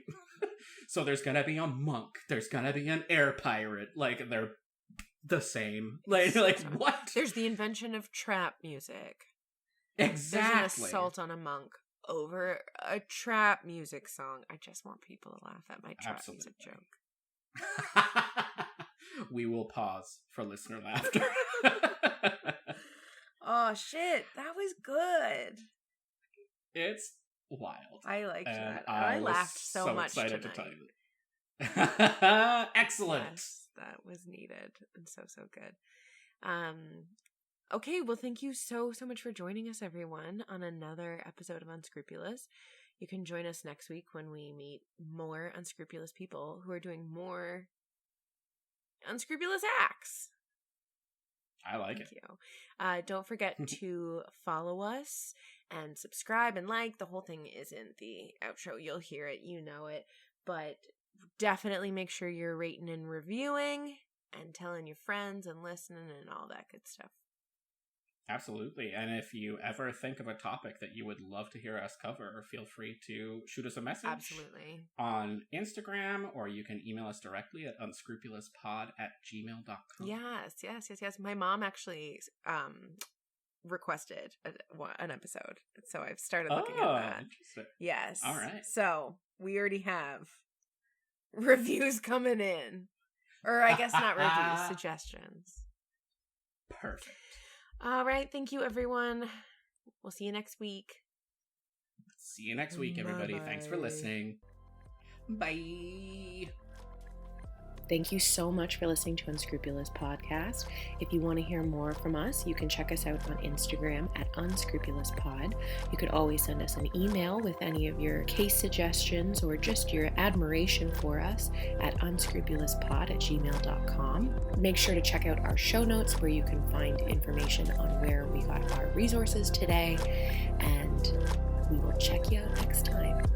Speaker 2: So there's gonna be a monk, there's gonna be an air pirate, like they're the same. Like what?
Speaker 1: There's the invention of trap music.
Speaker 2: Exactly.
Speaker 1: There's an assault on a monk over a trap music song. I just want people to laugh at my trap music joke.
Speaker 2: We will pause for listener laughter.
Speaker 1: Oh shit, that was good.
Speaker 2: It's wild.
Speaker 1: I liked that. I laughed so much
Speaker 2: excited
Speaker 1: tonight.
Speaker 2: To tell you. Excellent.
Speaker 1: Yes, that was needed and so good. Okay, well, thank you so much for joining us, everyone, on another episode of Unscrupulous. You can join us next week when we meet more unscrupulous people who are doing more unscrupulous acts.
Speaker 2: I like it.
Speaker 1: Thank you. Don't forget to follow us and subscribe and like. The whole thing isn't the outro. You'll hear it. You know it. But definitely make sure you're rating and reviewing and telling your friends and listening and all that good stuff.
Speaker 2: Absolutely. And if you ever think of a topic that you would love to hear us cover, feel free to shoot us a message.
Speaker 1: Absolutely.
Speaker 2: On Instagram, or you can email us directly at unscrupulouspod@gmail.com.
Speaker 1: Yes. My mom actually requested an episode. So I've started looking at that.
Speaker 2: Interesting.
Speaker 1: Yes.
Speaker 2: All right.
Speaker 1: So we already have reviews coming in. Or I guess not reviews, suggestions.
Speaker 2: Perfect.
Speaker 1: All right. Thank you, everyone. We'll see you next week.
Speaker 2: See you next week, everybody. Bye-bye. Thanks for listening. Bye.
Speaker 3: Thank you so much for listening to Unscrupulous Podcast. If you want to hear more from us, you can check us out on Instagram at unscrupulouspod. You could always send us an email with any of your case suggestions or just your admiration for us at unscrupulouspod@gmail.com. Make sure to check out our show notes where you can find information on where we got our resources today. And we will check you out next time.